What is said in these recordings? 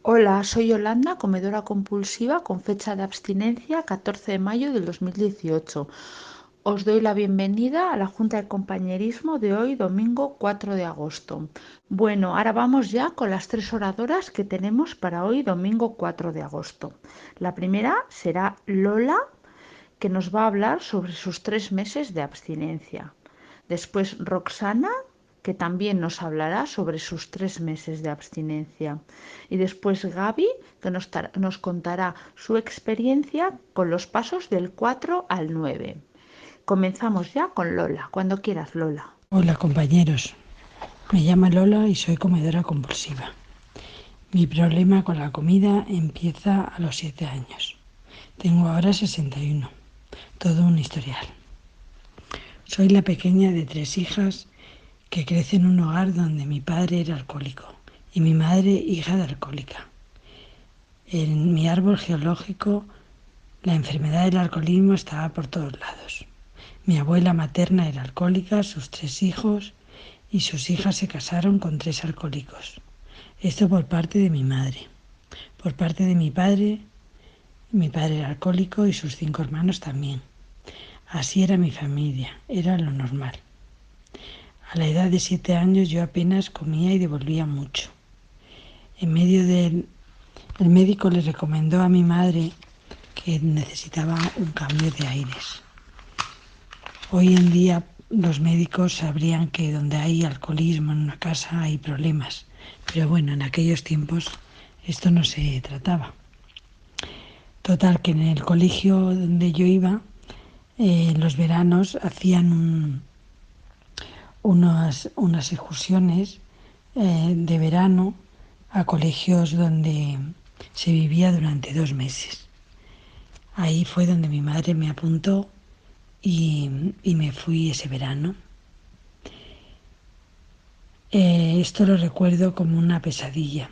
Hola, soy Yolanda, comedora compulsiva con fecha de abstinencia 14 de mayo del 2018. Os doy la bienvenida a la Junta de Compañerismo de hoy, domingo 4 de agosto. Bueno, ahora vamos ya con las tres oradoras que tenemos para hoy, domingo 4 de agosto. La primera será Lola, que nos va a hablar sobre sus 3 meses de abstinencia. Después Roxana, que también nos hablará sobre sus 3 meses de abstinencia. Y después Gaby, que nos contará su experiencia con los pasos del 4 al 9. Comenzamos ya con Lola, cuando quieras, Lola. Hola compañeros, me llamo Lola y soy comedora compulsiva. Mi problema con la comida empieza a los 7 años. Tengo ahora 61, todo un historial. Soy la pequeña de 3 hijas que crece en un hogar donde mi padre era alcohólico y mi madre hija de alcohólica. En mi árbol geológico la enfermedad del alcoholismo estaba por todos lados. Mi abuela materna era alcohólica, sus 3 hijos y sus hijas se casaron con 3 alcohólicos. Esto por parte de mi madre. Por parte de mi padre era alcohólico y sus 5 hermanos también. Así era mi familia, era lo normal. A la edad de 7 años yo apenas comía y devolvía mucho. El médico le recomendó a mi madre que necesitaba un cambio de aires. Hoy en día los médicos sabrían que donde hay alcoholismo en una casa hay problemas, pero bueno, en aquellos tiempos esto no se trataba. Total, que en el colegio donde yo iba, en los veranos hacían unas excursiones de verano a colegios donde se vivía durante 2 meses. Ahí fue donde mi madre me apuntó y me fui ese verano. Esto lo recuerdo como una pesadilla.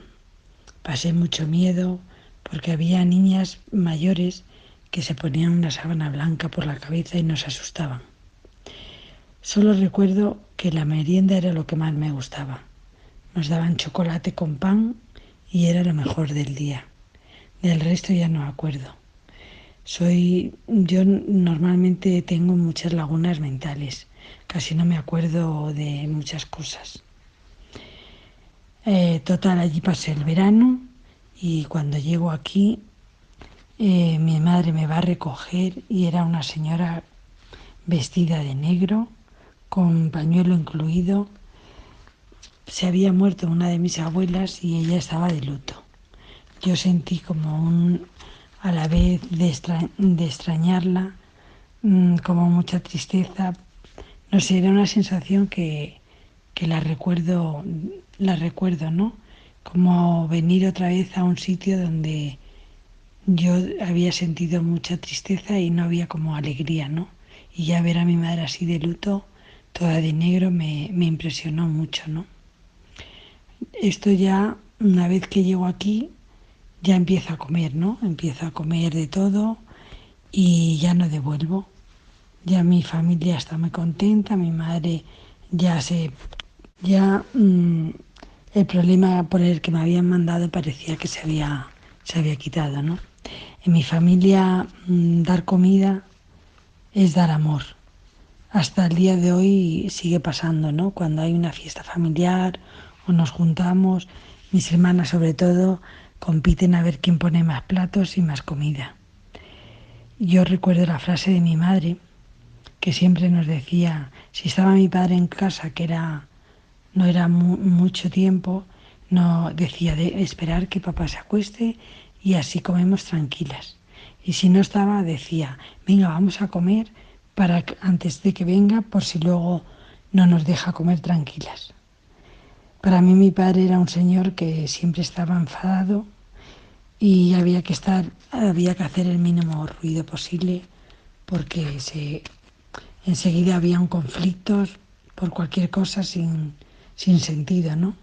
Pasé mucho miedo porque había niñas mayores que se ponían una sábana blanca por la cabeza y nos asustaban. Solo recuerdo que la merienda era lo que más me gustaba. Nos daban chocolate con pan y era lo mejor del día. Del resto ya no me acuerdo. Yo normalmente tengo muchas lagunas mentales. Casi no me acuerdo de muchas cosas. Total, allí pasé el verano y cuando llego aquí, mi madre me va a recoger y era una señora vestida de negro, con pañuelo incluido. Se había muerto una de mis abuelas y ella estaba de luto. Yo sentí a la vez de extrañarla, como mucha tristeza. No sé, era una sensación que la recuerdo, ¿no? Como venir otra vez a un sitio donde yo había sentido mucha tristeza y no había como alegría, ¿no? Y ya ver a mi madre así de luto, toda de negro, me impresionó mucho, ¿no? Esto ya, una vez que llego aquí, ya empiezo a comer, ¿no? Empiezo a comer de todo y ya no devuelvo. Ya mi familia está muy contenta, mi madre ya se... Ya el problema por el que me habían mandado parecía que se había quitado, ¿no? En mi familia, dar comida es dar amor. Hasta el día de hoy sigue pasando, ¿no? Cuando hay una fiesta familiar o nos juntamos, mis hermanas sobre todo compiten a ver quién pone más platos y más comida. Yo recuerdo la frase de mi madre que siempre nos decía, si estaba mi padre en casa, no era mucho tiempo, no decía de esperar que papá se acueste y así comemos tranquilas. Y si no estaba, decía, venga, vamos a comer antes de que venga, por si luego no nos deja comer tranquilas. Para mí mi padre era un señor que siempre estaba enfadado y había que hacer el mínimo ruido posible porque enseguida había un conflicto por cualquier cosa sin sentido, ¿no?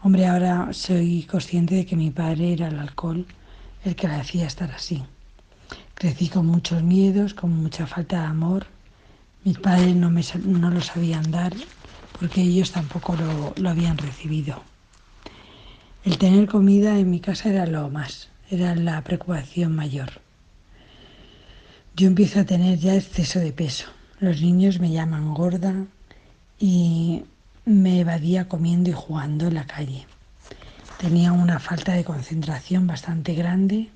Hombre, ahora soy consciente de que mi padre era el alcohol el que le hacía estar así. Crecí con muchos miedos, con mucha falta de amor. Mis padres no lo sabían dar porque ellos tampoco lo habían recibido. El tener comida en mi casa era lo más, era la preocupación mayor. Yo empiezo a tener ya exceso de peso. Los niños me llaman gorda y me evadía comiendo y jugando en la calle. Tenía una falta de concentración bastante grande.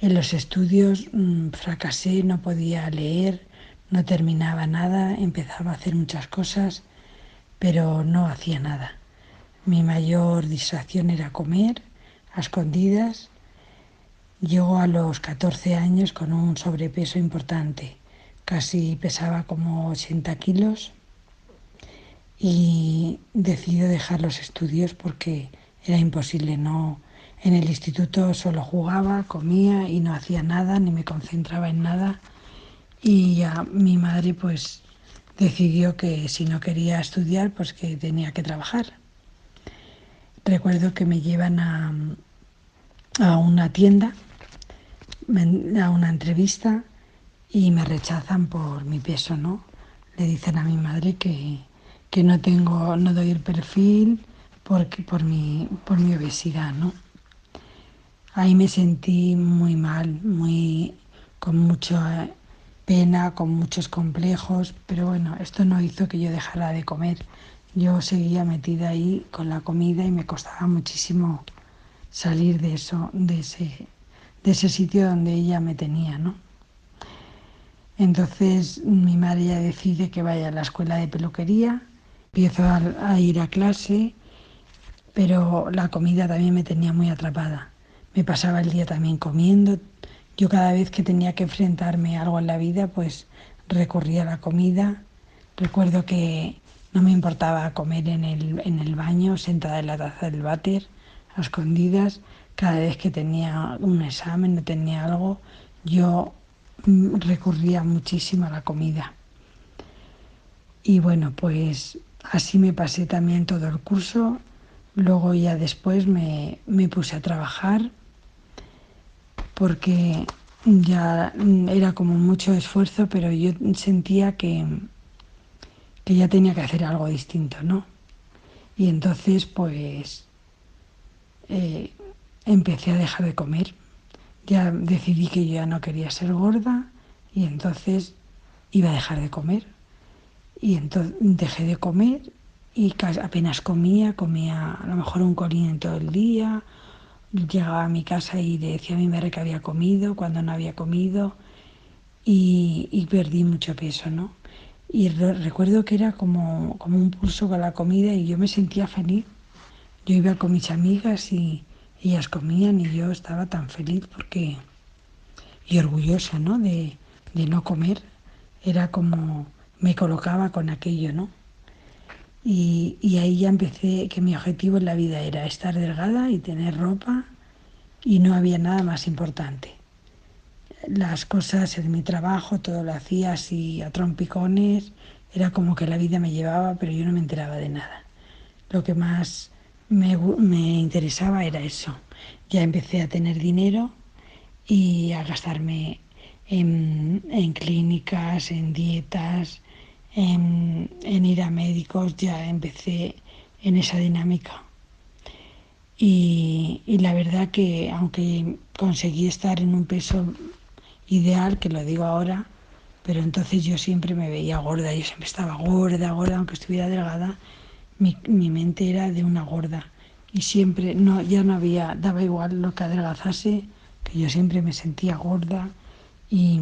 En los estudios fracasé, no podía leer, no terminaba nada, empezaba a hacer muchas cosas, pero no hacía nada. Mi mayor distracción era comer a escondidas. Llego a los 14 años con un sobrepeso importante. Casi pesaba como 80 kilos y decido dejar los estudios porque era imposible. No, en el instituto solo jugaba, comía y no hacía nada, ni me concentraba en nada. Y ya mi madre pues decidió que si no quería estudiar, pues que tenía que trabajar. Recuerdo que me llevan a una tienda, a una entrevista y me rechazan por mi peso, ¿no? Le dicen a mi madre que no tengo, no doy el perfil por mi obesidad, ¿no? Ahí me sentí muy mal, con mucha pena, con muchos complejos, pero bueno, esto no hizo que yo dejara de comer. Yo seguía metida ahí con la comida y me costaba muchísimo salir de eso, de ese sitio donde ella me tenía, ¿no? Entonces mi madre ya decide que vaya a la escuela de peluquería, empiezo a ir a clase, pero la comida también me tenía muy atrapada. Me pasaba el día también comiendo. Yo cada vez que tenía que enfrentarme a algo en la vida, pues recurría a la comida. Recuerdo que no me importaba comer en el baño, sentada en la taza del váter, a escondidas. Cada vez que tenía un examen o tenía algo, yo recurría muchísimo a la comida. Y bueno, pues así me pasé también todo el curso. Luego ya después me puse a trabajar porque ya era como mucho esfuerzo, pero yo sentía que ya tenía que hacer algo distinto, ¿no? Y entonces pues eh, empecé a dejar de comer. Ya decidí que yo ya no quería ser gorda y entonces iba a dejar de comer. Y entonces dejé de comer y apenas comía a lo mejor un colín en todo el día. Llegaba a mi casa y le decía a mi madre que había comido cuando no había comido y perdí mucho peso, ¿no? Y recuerdo que era como un pulso con la comida y yo me sentía feliz. Yo iba con mis amigas y ellas comían y yo estaba tan feliz porque y orgullosa, ¿no? De no comer. Era como me colocaba con aquello, ¿no? Y ahí ya empecé que mi objetivo en la vida era estar delgada y tener ropa y no había nada más importante. Las cosas en mi trabajo, todo lo hacía así a trompicones, era como que la vida me llevaba, pero yo no me enteraba de nada. Lo que más me interesaba era eso. Ya empecé a tener dinero y a gastarme en clínicas, en dietas, en ir a médicos, ya empecé en esa dinámica. Y la verdad que aunque conseguí estar en un peso ideal, que lo digo ahora, pero entonces yo siempre me veía gorda, yo siempre estaba gorda, gorda, aunque estuviera delgada, mi mente era de una gorda. Y siempre, no, ya no había, daba igual lo que adelgazase, que yo siempre me sentía gorda. Y,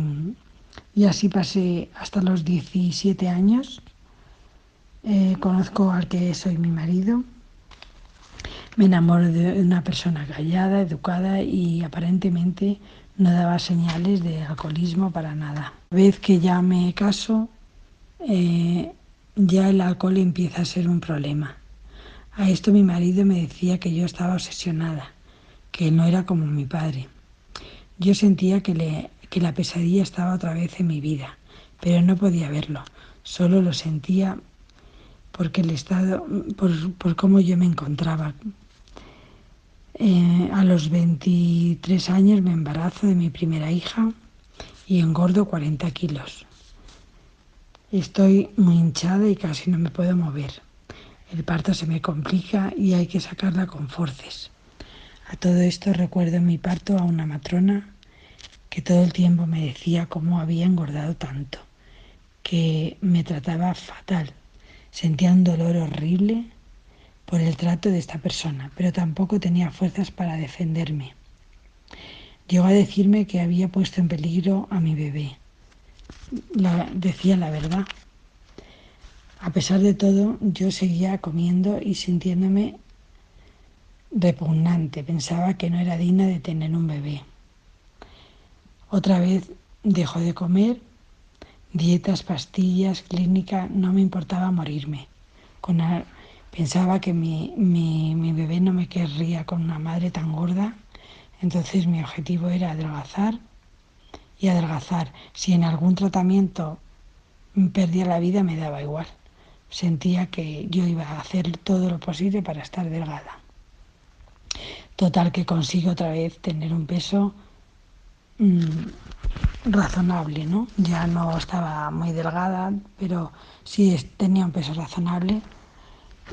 y así pasé hasta los 17 años. Conozco al que soy mi marido. Me enamoro de una persona callada, educada y aparentemente no daba señales de alcoholismo para nada. Una vez que ya me caso, ya el alcohol empieza a ser un problema. A esto mi marido me decía que yo estaba obsesionada, que no era como mi padre. Yo sentía que la pesadilla estaba otra vez en mi vida, pero no podía verlo. Solo lo sentía porque el estado, por cómo yo me encontraba. A los 23 años me embarazo de mi primera hija y engordo 40 kilos. Estoy muy hinchada y casi no me puedo mover. el parto se me complica y hay que sacarla con forces. A todo esto recuerdo en mi parto a una matrona que todo el tiempo me decía cómo había engordado tanto, que me trataba fatal. Sentía un dolor horrible por el trato de esta persona, pero tampoco tenía fuerzas para defenderme. Llegó a decirme que había puesto en peligro a mi bebé. Decía la verdad. A pesar de todo, yo seguía comiendo y sintiéndome repugnante. Pensaba que no era digna de tener un bebé. Otra vez dejó de comer, dietas, pastillas, clínica, no me importaba morirme. Pensaba que mi bebé no me querría con una madre tan gorda, entonces mi objetivo era adelgazar y adelgazar. Si en algún tratamiento perdía la vida me daba igual. Sentía que yo iba a hacer todo lo posible para estar delgada. Total que consigo otra vez tener un peso razonable, ¿no? Ya no estaba muy delgada, pero sí tenía un peso razonable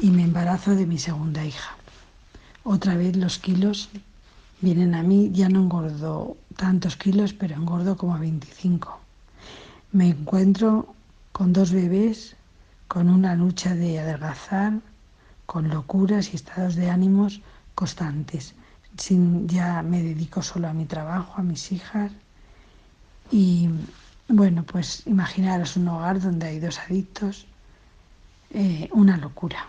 y me embarazo de mi segunda hija. Otra vez los kilos vienen a mí, ya no engordo tantos kilos, pero engordo como 25. Me encuentro con 2 bebés, con una lucha de adelgazar, con locuras y estados de ánimos constantes. Ya me dedico solo a mi trabajo, a mis hijas. Y bueno, pues imaginaros un hogar donde hay 2 adictos, una locura.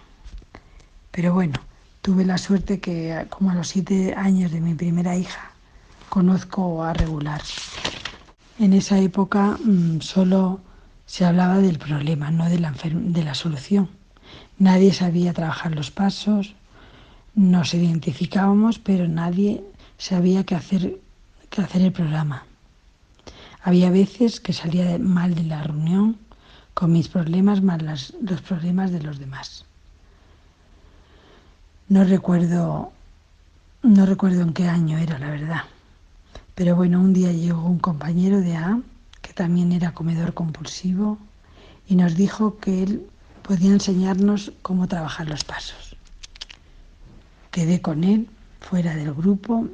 Pero bueno, tuve la suerte que como a los 7 años de mi primera hija, conozco a Regular. En esa época solo se hablaba del problema, no de la solución. Nadie sabía trabajar los pasos, nos identificábamos, pero nadie sabía qué hacer el programa. Había veces que salía mal de la reunión con mis problemas más los problemas de los demás. No recuerdo en qué año era, la verdad. Pero bueno, un día llegó un compañero de A, que también era comedor compulsivo, y nos dijo que él podía enseñarnos cómo trabajar los pasos. Quedé con él, fuera del grupo.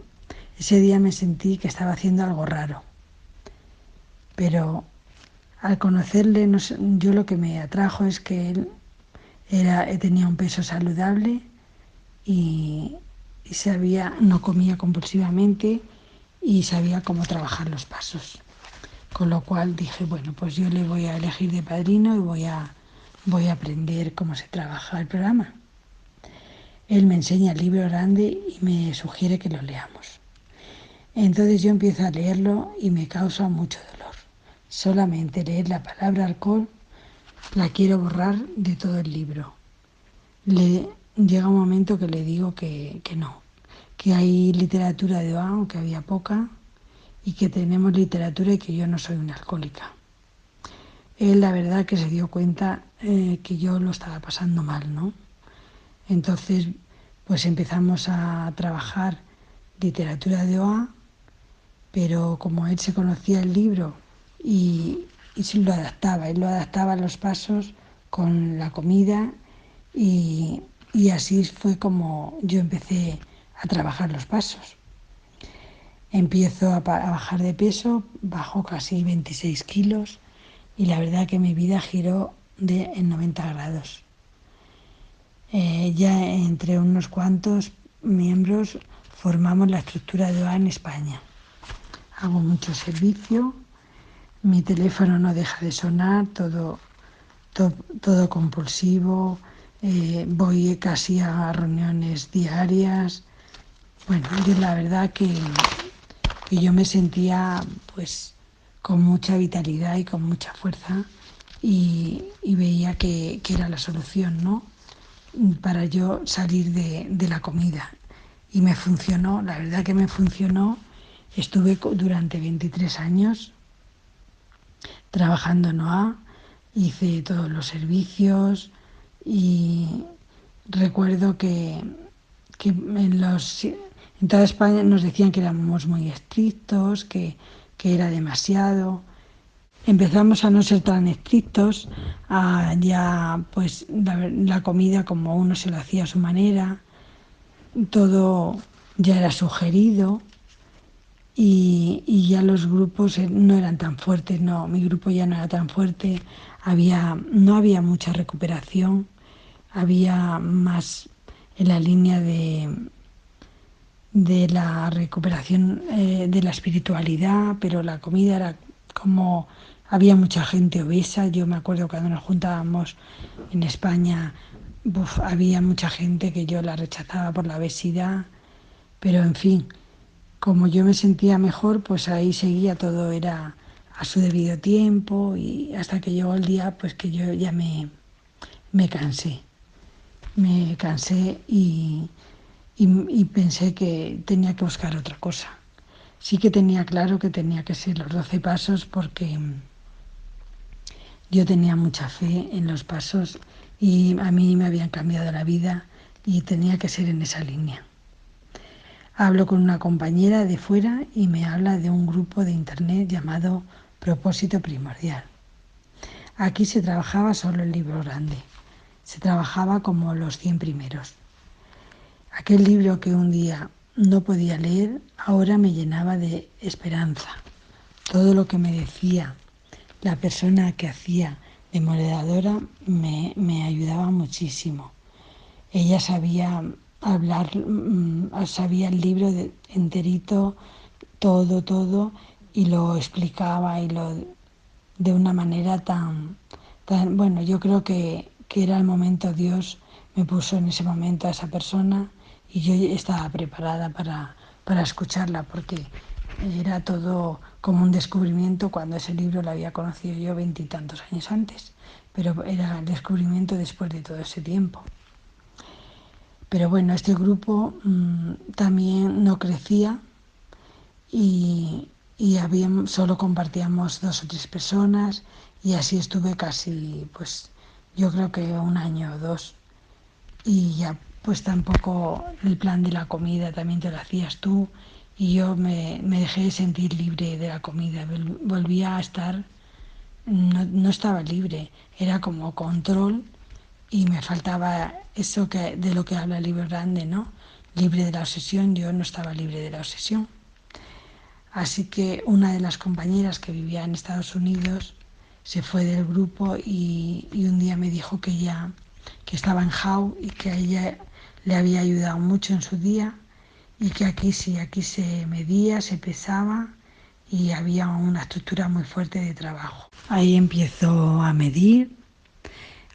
Ese día me sentí que estaba haciendo algo raro. Pero al conocerle, yo lo que me atrajo es que él tenía un peso saludable y no comía compulsivamente y sabía cómo trabajar los pasos. Con lo cual dije, bueno, pues yo le voy a elegir de padrino y voy a aprender cómo se trabaja el programa. Él me enseña el libro grande y me sugiere que lo leamos. Entonces yo empiezo a leerlo y me causa mucho dolor. Solamente leer la palabra alcohol la quiero borrar de todo el libro. Llega un momento que le digo que no, que hay literatura de OA, aunque había poca, y que tenemos literatura y que yo no soy una alcohólica. Él la verdad que se dio cuenta que yo lo estaba pasando mal, ¿no? Entonces pues empezamos a trabajar literatura de OA, pero como él se conocía el libro y se lo adaptaba, él lo adaptaba a los pasos con la comida y así fue como yo empecé a trabajar los pasos. Empiezo a bajar de peso, bajo casi 26 kilos y la verdad que mi vida giró en 90 grados. Ya entre unos cuantos miembros formamos la estructura de OA en España. Hago mucho servicio, mi teléfono no deja de sonar, todo compulsivo, voy casi a reuniones diarias. Bueno, yo la verdad que yo me sentía pues con mucha vitalidad y con mucha fuerza y veía que era la solución, ¿no? Para yo salir de la comida. Y me funcionó, la verdad que me funcionó. Estuve durante 23 años trabajando en OA, hice todos los servicios y recuerdo que en toda España nos decían que éramos muy estrictos, que era demasiado. empezamos a no ser tan estrictos, a ya pues la comida como uno se lo hacía a su manera, todo ya era sugerido y ya los grupos no eran tan fuertes, no, mi grupo ya no era tan fuerte, no había mucha recuperación, había más en la línea de la recuperación de la espiritualidad, pero la comida era como había mucha gente obesa. Yo me acuerdo cuando nos juntábamos en España, había mucha gente que yo la rechazaba por la obesidad, pero en fin, como yo me sentía mejor, pues ahí seguía, todo era a su debido tiempo y hasta que llegó el día pues que yo ya me cansé, me cansé y pensé que tenía que buscar otra cosa. Sí que tenía claro que tenía que ser los 12 pasos porque yo tenía mucha fe en los pasos y a mí me habían cambiado la vida y tenía que ser en esa línea. Hablo con una compañera de fuera y me habla de un grupo de internet llamado Propósito Primordial. Aquí se trabajaba solo el libro grande, se trabajaba como los 100 primeros. Aquel libro que un día no podía leer, ahora me llenaba de esperanza. Todo lo que me decía la persona que hacía de moderadora me ayudaba muchísimo. Ella sabía hablar, sabía el libro enterito, todo, y lo explicaba de una manera bueno, yo creo que era el momento, Dios me puso en ese momento a esa persona y yo estaba preparada para escucharla porque era todo como un descubrimiento cuando ese libro lo había conocido yo 20 y tantos años antes, pero era el descubrimiento después de todo ese tiempo. Pero bueno, este grupo también no crecía y solo compartíamos 2 o 3 personas y así estuve casi, pues yo creo que 1 año o 2 y ya pues tampoco el plan de la comida también te lo hacías tú y yo me dejé de sentir libre de la comida, volvía a estar, no estaba libre, era como control y me faltaba eso de lo que habla el libro grande, ¿no? Libre de la obsesión, yo no estaba libre de la obsesión. Así que una de las compañeras que vivía en Estados Unidos se fue del grupo y un día me dijo que estaba en How y que a ella le había ayudado mucho en su día y que aquí sí, aquí se medía, se pesaba y había una estructura muy fuerte de trabajo. Ahí empiezo a medir,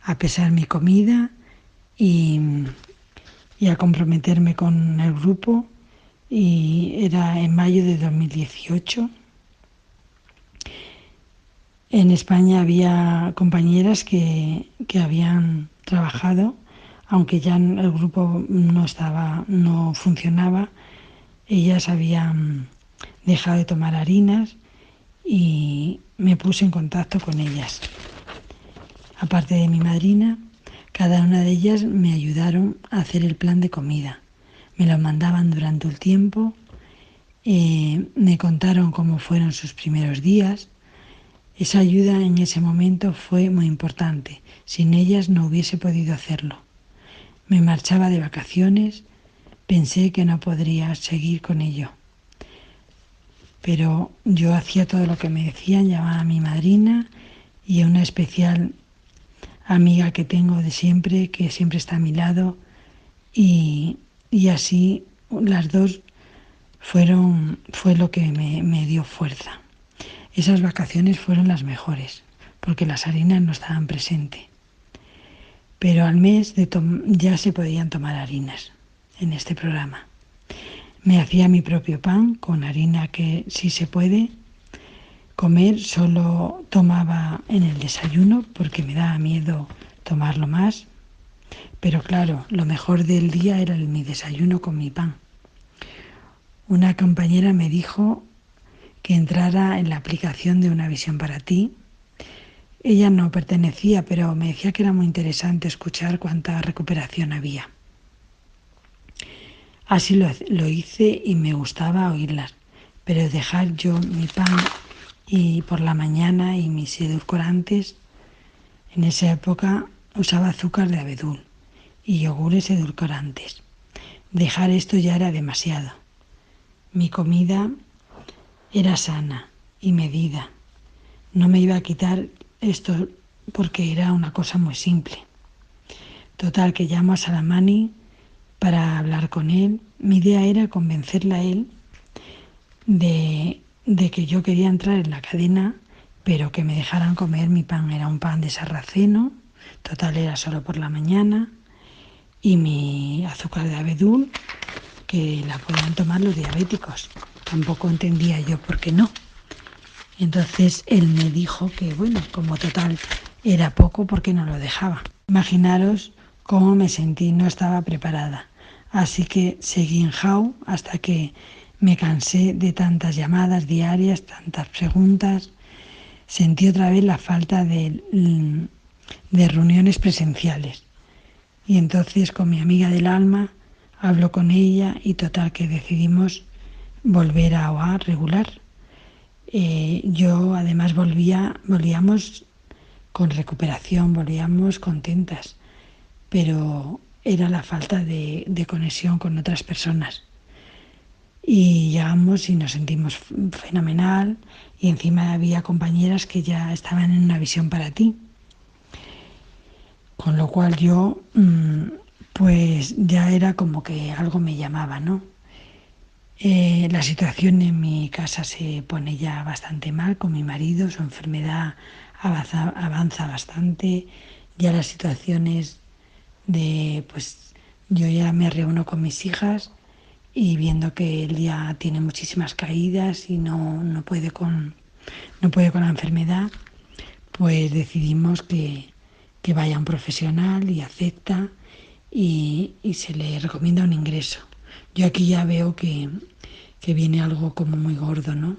a pesar mi comida y, y a comprometerme con el grupo y era en mayo de 2018. En España había compañeras que habían trabajado, aunque ya el grupo no funcionaba, ellas habían dejado de tomar harinas y me puse en contacto con ellas. Aparte de mi madrina, cada una de ellas me ayudaron a hacer el plan de comida. Me lo mandaban durante el tiempo, me contaron cómo fueron sus primeros días. Esa ayuda en ese momento fue muy importante. Sin ellas no hubiese podido hacerlo. Me marchaba de vacaciones, pensé que no podría seguir con ello. Pero yo hacía todo lo que me decían, llamaba a mi madrina y a una especial amiga que tengo de siempre, que siempre está a mi lado, y así las dos fue lo que me dio fuerza. Esas vacaciones fueron las mejores, porque las harinas no estaban presentes. Pero al mes ya se podían tomar harinas en este programa. Me hacía mi propio pan con harina que sí se puede. Comer solo tomaba en el desayuno porque me daba miedo tomarlo más. Pero claro, lo mejor del día era mi desayuno con mi pan. Una compañera me dijo que entrara en la aplicación de Una Visión para Ti. Ella no pertenecía, pero me decía que era muy interesante escuchar cuánta recuperación había. Así lo hice y me gustaba oírlas, pero dejar yo mi pan y por la mañana y mis edulcorantes. En esa época usaba azúcar de abedul y yogures edulcorantes. Dejar esto ya era demasiado. Mi comida era sana y medida. No me iba a quitar esto porque era una cosa muy simple. Total, que llamo a Salamani para hablar con él. Mi idea era convencerle a él de que yo quería entrar en la cadena, pero que me dejaran comer mi pan. Era un pan de sarraceno, total era solo por la mañana, y mi azúcar de abedul, que la podían tomar los diabéticos. Tampoco entendía yo por qué no. Entonces él me dijo que, bueno, como total era poco, ¿por qué no lo dejaba? Imaginaros cómo me sentí, no estaba preparada. Así que seguí en Jau hasta que me cansé de tantas llamadas diarias, tantas preguntas. Sentí otra vez la falta de reuniones presenciales. Y entonces con mi amiga del alma hablo con ella y total que decidimos volver a OA regular. Yo además volvíamos con recuperación, volvíamos contentas, pero era la falta de conexión con otras personas. Y llegamos y nos sentimos fenomenal y encima había compañeras que ya estaban en una visión para ti. Con lo cual yo pues ya era como que algo me llamaba, ¿no? La situación en mi casa se pone ya bastante mal con mi marido, su enfermedad avanza bastante, ya las situaciones pues yo ya me reúno con mis hijas y viendo que él ya tiene muchísimas caídas y no puede con la enfermedad, pues decidimos que vaya a un profesional y acepta y se le recomienda un ingreso. Yo aquí ya veo que viene algo como muy gordo, ¿no?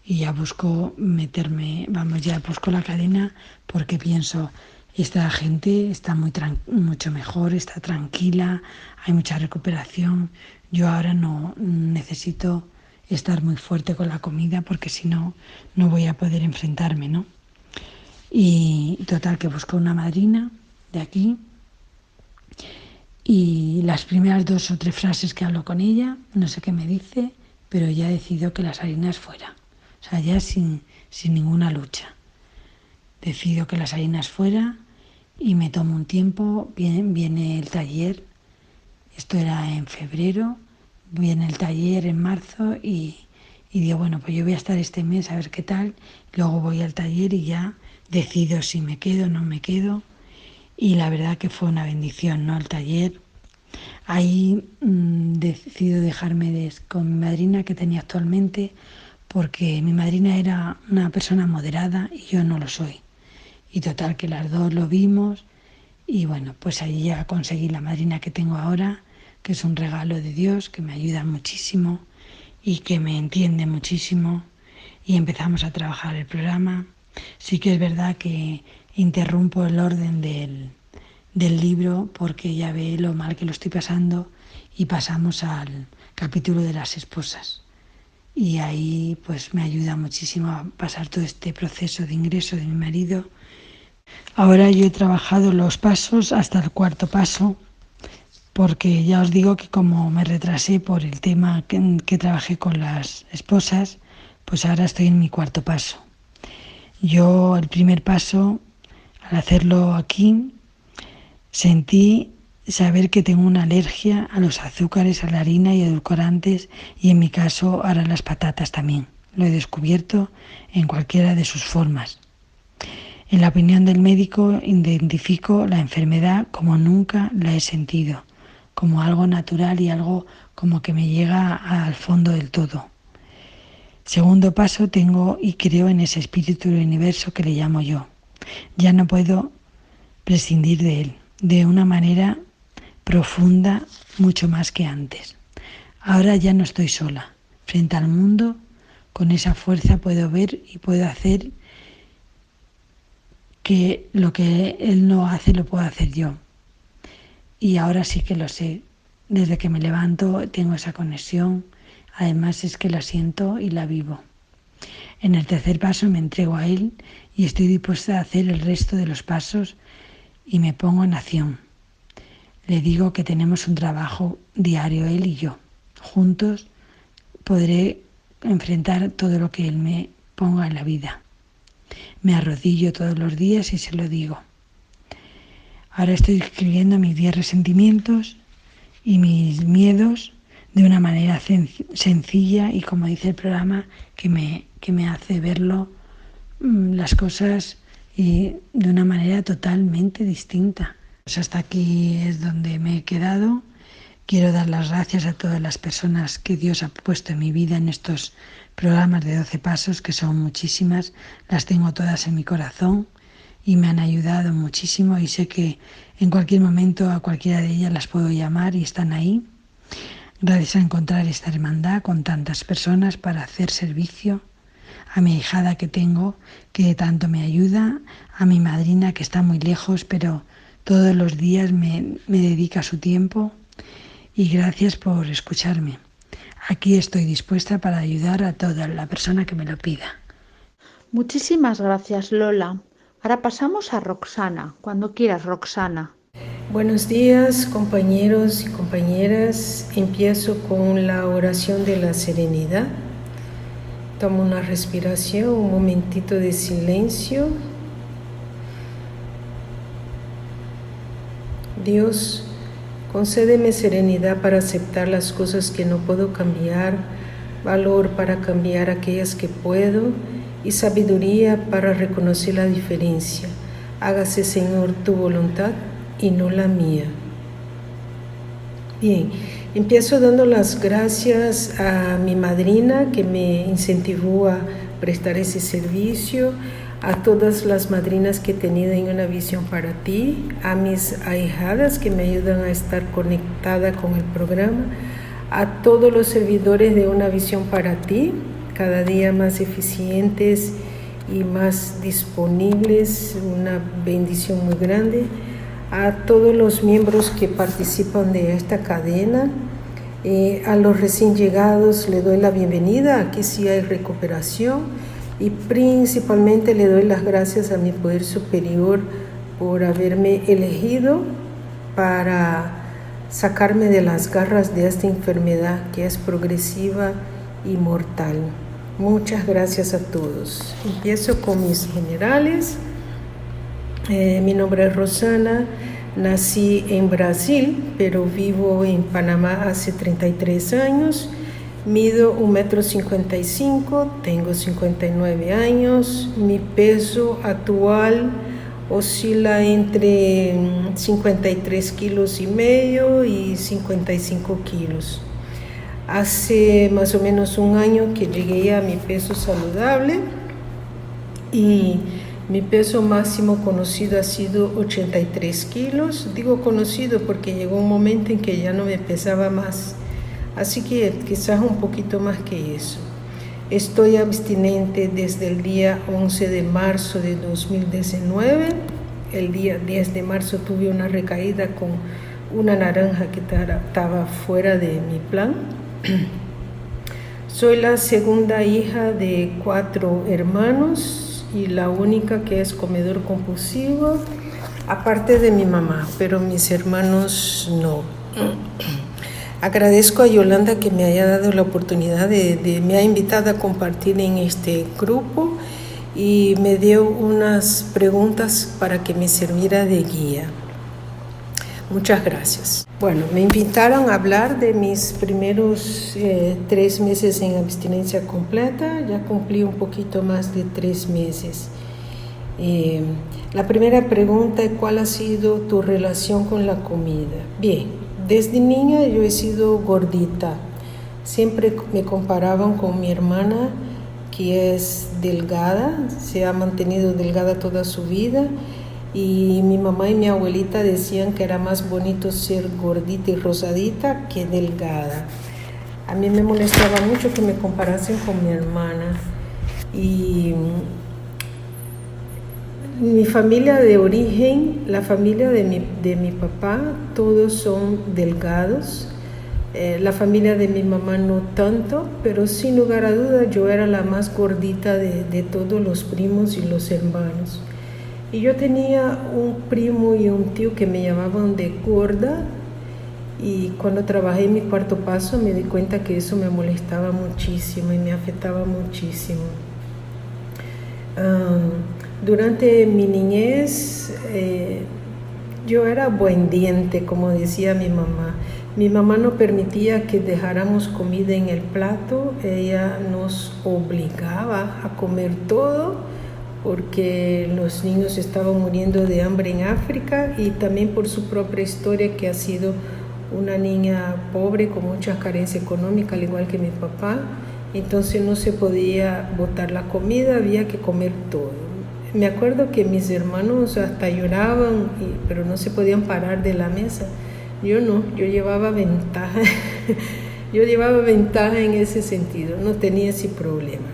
Y ya busco meterme, ya busco la cadena porque pienso, esta gente está mucho mejor, está tranquila, hay mucha recuperación. Yo ahora no necesito estar muy fuerte con la comida porque si no, no voy a poder enfrentarme, ¿no? Y total, que busco una madrina de aquí y las primeras 2 o 3 frases que hablo con ella, no sé qué me dice, pero ya decido que las harinas fuera. O sea, ya sin ninguna lucha. Decido que las harinas fuera y me tomo un tiempo, viene el taller, esto era en febrero, viene el taller en marzo y digo, bueno, pues yo voy a estar este mes a ver qué tal, luego voy al taller y ya decido si me quedo o no me quedo. Y la verdad que fue una bendición, ¿no? El taller. Ahí decido dejarme con mi madrina que tenía actualmente, porque mi madrina era una persona moderada y yo no lo soy. Y total que las dos lo vimos y bueno, pues ahí ya conseguí la madrina que tengo ahora, que es un regalo de Dios, que me ayuda muchísimo y que me entiende muchísimo y empezamos a trabajar el programa. Sí que es verdad que interrumpo el orden del libro porque ya ve lo mal que lo estoy pasando y pasamos al capítulo de las esposas. Y ahí pues me ayuda muchísimo a pasar todo este proceso de ingreso de mi marido. Ahora yo he trabajado los pasos hasta el 4.º paso, porque ya os digo que como me retrasé por el tema que trabajé con las esposas, pues ahora estoy en mi 4.º paso. Yo el primer paso, al hacerlo aquí, sentí saber que tengo una alergia a los azúcares, a la harina y edulcorantes y en mi caso ahora las patatas también. Lo he descubierto en cualquiera de sus formas. En la opinión del médico identifico la enfermedad como nunca la he sentido, como algo natural y algo como que me llega al fondo del todo. Segundo paso, tengo y creo en ese espíritu del universo que le llamo yo. Ya no puedo prescindir de él, de una manera profunda, mucho más que antes. Ahora ya no estoy sola. Frente al mundo, con esa fuerza puedo ver y puedo hacer que lo que él no hace lo puedo hacer yo. Y ahora sí que lo sé. Desde que me levanto tengo esa conexión. Además es que la siento y la vivo. En el tercer paso me entrego a Él y estoy dispuesta a hacer el resto de los pasos y me pongo en acción. Le digo que tenemos un trabajo diario, Él y yo. Juntos podré enfrentar todo lo que Él me ponga en la vida. Me arrodillo todos los días y se lo digo. Ahora estoy escribiendo mis 10 resentimientos y mis miedos de una manera sencilla y, como dice el programa, que me hace verlo, las cosas, y de una manera totalmente distinta. Pues hasta aquí es donde me he quedado. Quiero dar las gracias a todas las personas que Dios ha puesto en mi vida en estos programas de 12 pasos, que son muchísimas. Las tengo todas en mi corazón y me han ayudado muchísimo, y sé que en cualquier momento a cualquiera de ellas las puedo llamar y están ahí. Gracias a encontrar esta hermandad con tantas personas para hacer servicio, a mi ahijada que tengo, que tanto me ayuda, a mi madrina que está muy lejos, pero todos los días me dedica su tiempo, y gracias por escucharme. Aquí estoy dispuesta para ayudar a toda la persona que me lo pida. Muchísimas gracias, Lola. Ahora pasamos a Roxana. Cuando quieras, Roxana. Buenos días, compañeros y compañeras. Empiezo con la oración de la serenidad. Tomo una respiración, un momentito de silencio. Dios, concédeme serenidad para aceptar las cosas que no puedo cambiar, valor para cambiar aquellas que puedo y sabiduría para reconocer la diferencia. Hágase, Señor, tu voluntad y no la mía. Bien, empiezo dando las gracias a mi madrina que me incentivó a prestar ese servicio, a todas las madrinas que he tenido en Una Visión para Ti, a mis ahijadas que me ayudan a estar conectada con el programa, a todos los servidores de Una Visión para Ti, cada día más eficientes y más disponibles, una bendición muy grande, a todos los miembros que participan de esta cadena, a los recién llegados le doy la bienvenida, aquí sí hay recuperación, y principalmente le doy las gracias a mi poder superior por haberme elegido para sacarme de las garras de esta enfermedad que es progresiva y mortal. Muchas gracias a todos. Empiezo con mis generales. Mi nombre es Rosana, nací en Brasil, pero vivo en Panamá hace 33 años. Mido 1,55 m, tengo 59 años. Mi peso actual oscila entre 53,5 kilos y 55 kilos. Hace más o menos un año que llegué a mi peso saludable y mi peso máximo conocido ha sido 83 kilos. Digo conocido porque llegó un momento en que ya no me pesaba más, así que quizás un poquito más que eso. Estoy abstinente desde el día 11 de marzo de 2019. El día 10 de marzo tuve una recaída con una naranja que estaba fuera de mi plan. Soy la segunda hija de 4 hermanos y la única que es comedor compulsivo, aparte de mi mamá, pero mis hermanos no. Agradezco a Yolanda que me haya dado la oportunidad me ha invitado a compartir en este grupo y me dio unas preguntas para que me sirviera de guía. Muchas gracias. Bueno, me invitaron a hablar de mis primeros 3 meses en abstinencia completa. Ya cumplí un poquito más de 3 meses. La primera pregunta es: ¿cuál ha sido tu relación con la comida? Bien, desde niña yo he sido gordita. Siempre me comparaban con mi hermana, que es delgada, se ha mantenido delgada toda su vida. Y mi mamá y mi abuelita decían que era más bonito ser gordita y rosadita que delgada. A mí me molestaba mucho que me comparasen con mi hermana. Y mi familia de origen, la familia de mi papá, todos son delgados. La familia de mi mamá no tanto, pero sin lugar a duda yo era la más gordita de todos los primos y los hermanos. Y yo tenía un primo y un tío que me llamaban de gorda, y cuando trabajé en mi cuarto paso me di cuenta que eso me molestaba muchísimo y me afectaba muchísimo. Durante mi niñez yo era buen diente, como decía mi mamá. Mi mamá no permitía que dejáramos comida en el plato, ella nos obligaba a comer todo porque los niños estaban muriendo de hambre en África, y también por su propia historia, que ha sido una niña pobre con mucha carencia económica, al igual que mi papá. Entonces no se podía botar la comida, había que comer todo. Me acuerdo que mis hermanos hasta lloraban, pero no se podían parar de la mesa. Yo no, yo llevaba ventaja. Yo llevaba ventaja en ese sentido, no tenía ese problema.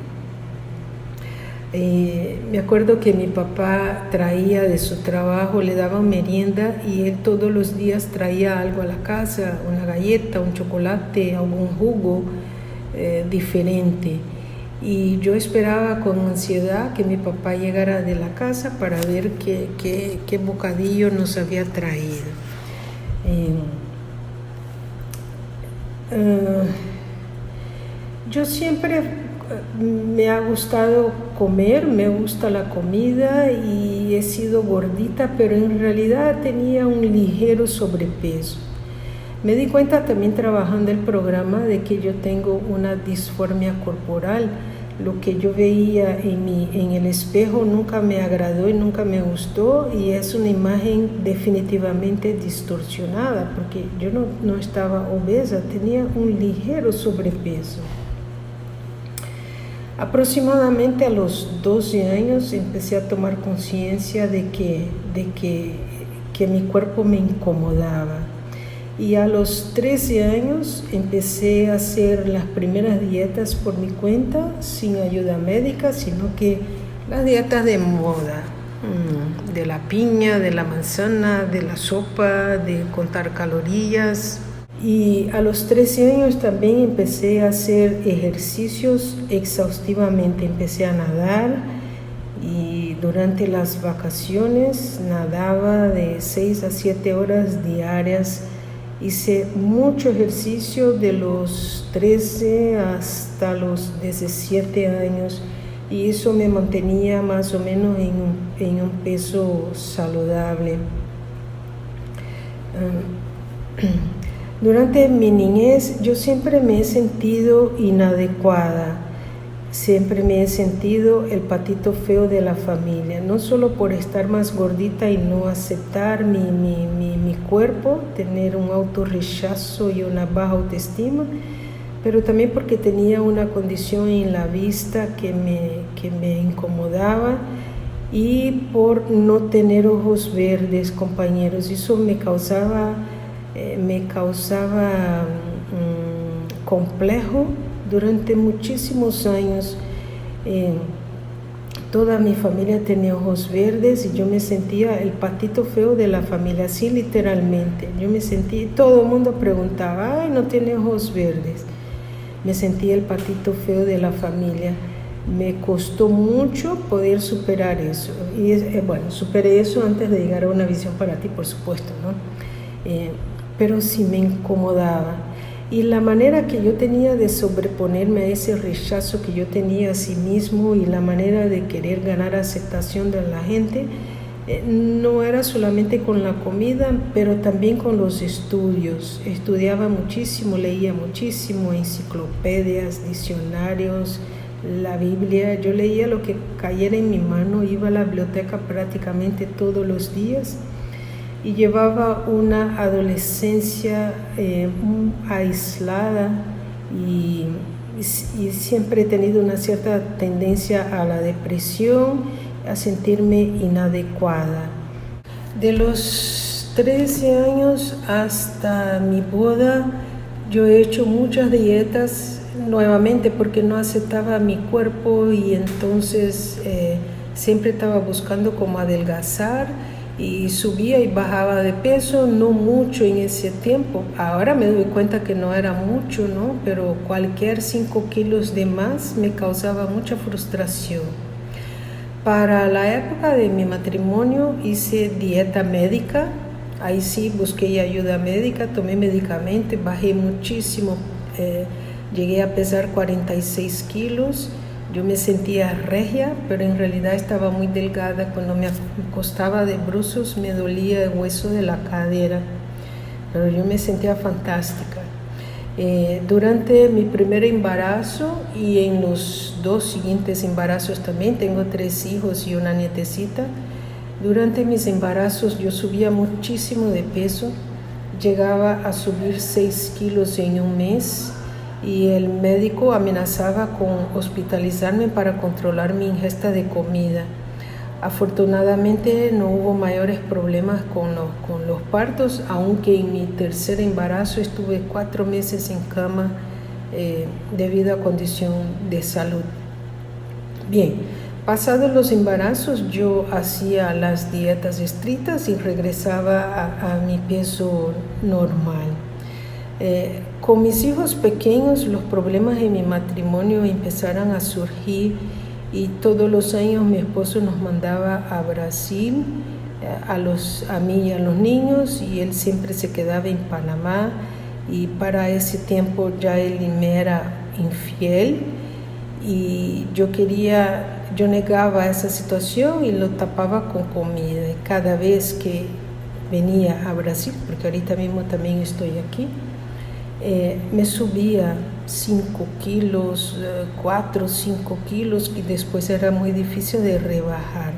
Me acuerdo que mi papá traía de su trabajo, le daban merienda, y él todos los días traía algo a la casa, una galleta, un chocolate, algún jugo diferente. Y yo esperaba con ansiedad que mi papá llegara de la casa para ver qué bocadillo nos había traído. Yo siempre me ha gustado comer, me gusta la comida, y he sido gordita, pero en realidad tenía un ligero sobrepeso. Me di cuenta también trabajando el programa de que yo tengo una disformia corporal. Lo que yo veía en el espejo nunca me agradó y nunca me gustó, y es una imagen definitivamente distorsionada, porque yo no estaba obesa, tenía un ligero sobrepeso. Aproximadamente a los 12 años empecé a tomar conciencia de que mi cuerpo me incomodaba. Y a los 13 años empecé a hacer las primeras dietas por mi cuenta, sin ayuda médica, sino que las dietas de moda, de la piña, de la manzana, de la sopa, de contar calorías. Y a los 13 años también empecé a hacer ejercicios exhaustivamente. Empecé a nadar, y durante las vacaciones nadaba de 6 a 7 horas diarias. Hice mucho ejercicio de los 13 hasta los 17 años, y eso me mantenía más o menos en un peso saludable. Durante mi niñez yo siempre me he sentido inadecuada, siempre me he sentido el patito feo de la familia, no solo por estar más gordita y no aceptar mi cuerpo, tener un autorrechazo y una baja autoestima, pero también porque tenía una condición en la vista que me incomodaba, y por no tener ojos verdes, compañeros. Eso me causaba complejo durante muchísimos años. Toda mi familia tenía ojos verdes, y yo me sentía el patito feo de la familia, así literalmente. Yo me sentía, todo el mundo preguntaba, ay, no tiene ojos verdes. Me sentía el patito feo de la familia. Me costó mucho poder superar eso. Y bueno, superé eso antes de llegar a Una Visión para Ti, por supuesto, ¿no? Pero sí me incomodaba. Y la manera que yo tenía de sobreponerme a ese rechazo que yo tenía a sí mismo, y la manera de querer ganar aceptación de la gente, no era solamente con la comida, pero también con los estudios. Estudiaba muchísimo, leía muchísimo, enciclopedias, diccionarios, la Biblia. Yo leía lo que cayera en mi mano, iba a la biblioteca prácticamente todos los días. Y llevaba una adolescencia aislada, y siempre he tenido una cierta tendencia a la depresión, a sentirme inadecuada. De los 13 años hasta mi boda, yo he hecho muchas dietas nuevamente porque no aceptaba mi cuerpo, y entonces siempre estaba buscando cómo adelgazar. y subía y bajaba de peso, no mucho en ese tiempo. Ahora me doy cuenta que no era mucho, ¿no? Pero cualquier 5 kilos de más me causaba mucha frustración. Para la época de mi matrimonio hice dieta médica, ahí sí busqué ayuda médica, tomé medicamentos, bajé muchísimo, llegué a pesar 46 kilos. Yo me sentía regia, pero en realidad estaba muy delgada. Cuando me acostaba de bruços me dolía el hueso de la cadera, pero yo me sentía fantástica. Durante mi primer embarazo y en los 2 siguientes embarazos también, tengo 3 hijos y una nietecita. Durante mis embarazos yo subía muchísimo de peso, llegaba a subir 6 kilos en un mes. Y el médico amenazaba con hospitalizarme para controlar mi ingesta de comida. Afortunadamente no hubo mayores problemas con los partos, aunque en mi tercer embarazo estuve 4 meses en cama debido a condición de salud. Bien, pasados los embarazos yo hacía las dietas estrictas y regresaba a mi peso normal. Con mis hijos pequeños los problemas en mi matrimonio empezaron a surgir y todos los años mi esposo nos mandaba a Brasil, a mí y a los niños, y él siempre se quedaba en Panamá, y para ese tiempo ya él me era infiel y yo negaba esa situación y lo tapaba con comida. Y cada vez que venía a Brasil, porque ahorita mismo también estoy aquí, me subía 5 kilos, 4 o 5 kilos, y después era muy difícil de rebajar.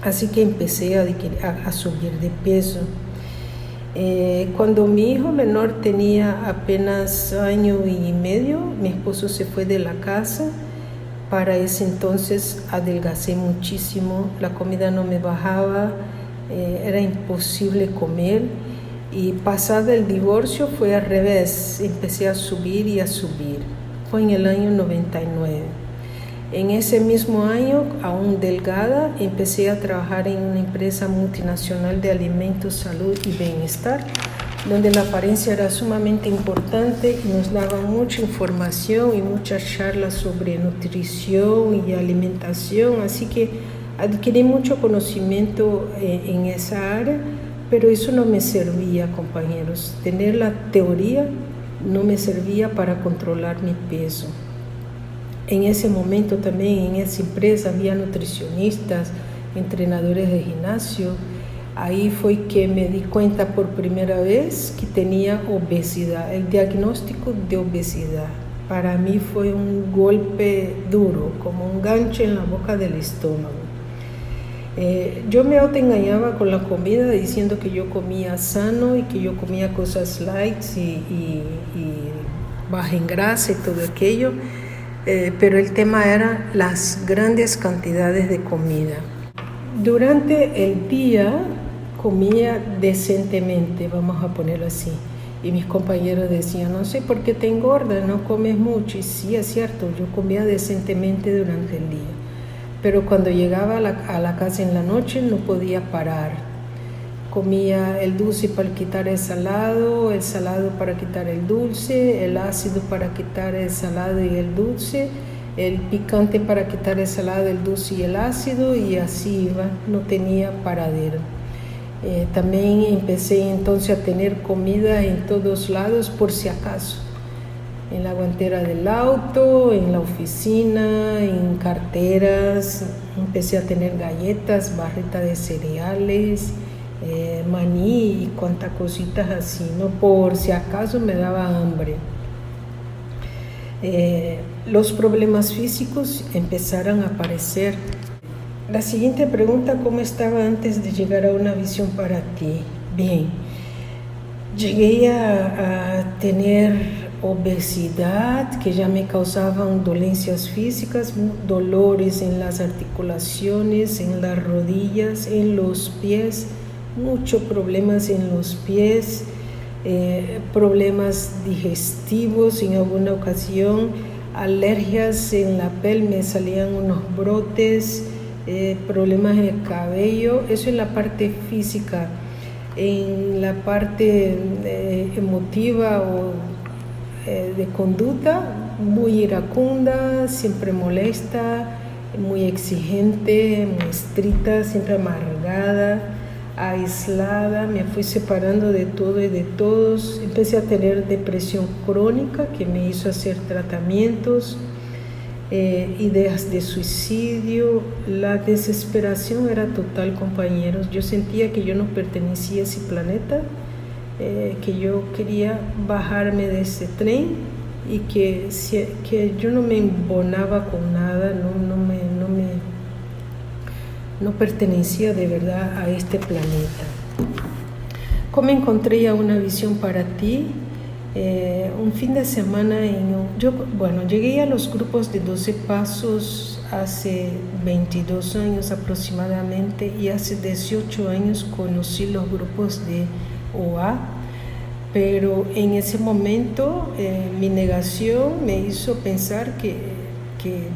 Así que empecé a subir de peso. Cuando mi hijo menor tenía apenas 1 año y medio, mi esposo se fue de la casa. Para ese entonces adelgacé muchísimo, la comida no me bajaba, era imposible comer. Y pasado el divorcio fue al revés, empecé a subir y a subir. Fue en el año 99. En ese mismo año, aún delgada, empecé a trabajar en una empresa multinacional de alimentos, salud y bienestar, donde la apariencia era sumamente importante y nos daban mucha información y muchas charlas sobre nutrición y alimentación. Así que adquirí mucho conocimiento en esa área. Pero eso no me servía, compañeros. Tener la teoría no me servía para controlar mi peso. En ese momento también en esa empresa había nutricionistas, entrenadores de gimnasio. Ahí fue que me di cuenta por primera vez que tenía obesidad, el diagnóstico de obesidad. Para mí fue un golpe duro, como un gancho en la boca del estómago. Yo me autoengañaba con la comida diciendo que yo comía sano y que yo comía cosas light y baja en grasa y todo aquello, pero el tema era las grandes cantidades de comida. Durante el día comía decentemente, vamos a ponerlo así, y mis compañeros decían, no sé por qué te engordas, no comes mucho. Y sí, es cierto, yo comía decentemente durante el día. Pero cuando llegaba a la casa en la noche no podía parar. Comía el dulce para quitar el salado para quitar el dulce, el ácido para quitar el salado y el dulce, el picante para quitar el salado, el dulce y el ácido, y así iba, no tenía paradero. También empecé entonces a tener comida en todos lados por si acaso. En la guantera del auto, en la oficina, en carteras. Empecé a tener galletas, barritas de cereales, maní y cuantas cositas así, ¿no? Por si acaso me daba hambre. Los problemas físicos empezaron a aparecer. La siguiente pregunta, ¿cómo estaba antes de llegar a una visión para ti? Bien, llegué a tener obesidad que ya me causaban dolencias físicas, dolores en las articulaciones, en las rodillas, en los pies, muchos problemas en los pies, problemas digestivos en alguna ocasión, alergias en la piel, me salían unos brotes, problemas de cabello, eso en la parte física. En la parte emotiva o de conducta, muy iracunda, siempre molesta, muy exigente, muy estricta, siempre amargada, aislada. Me fui separando de todo y de todos. Empecé a tener depresión crónica que me hizo hacer tratamientos, ideas de suicidio. La desesperación era total, compañeros. Yo sentía que yo no pertenecía a ese planeta, que yo quería bajarme de ese tren y que yo no me embonaba con nada, no pertenecía de verdad a este planeta. ¿Cómo encontré ya una visión para ti? Un fin de semana, llegué a los grupos de 12 pasos hace 22 años aproximadamente, y hace 18 años conocí los grupos de OA, pero en ese momento mi negación me hizo pensar que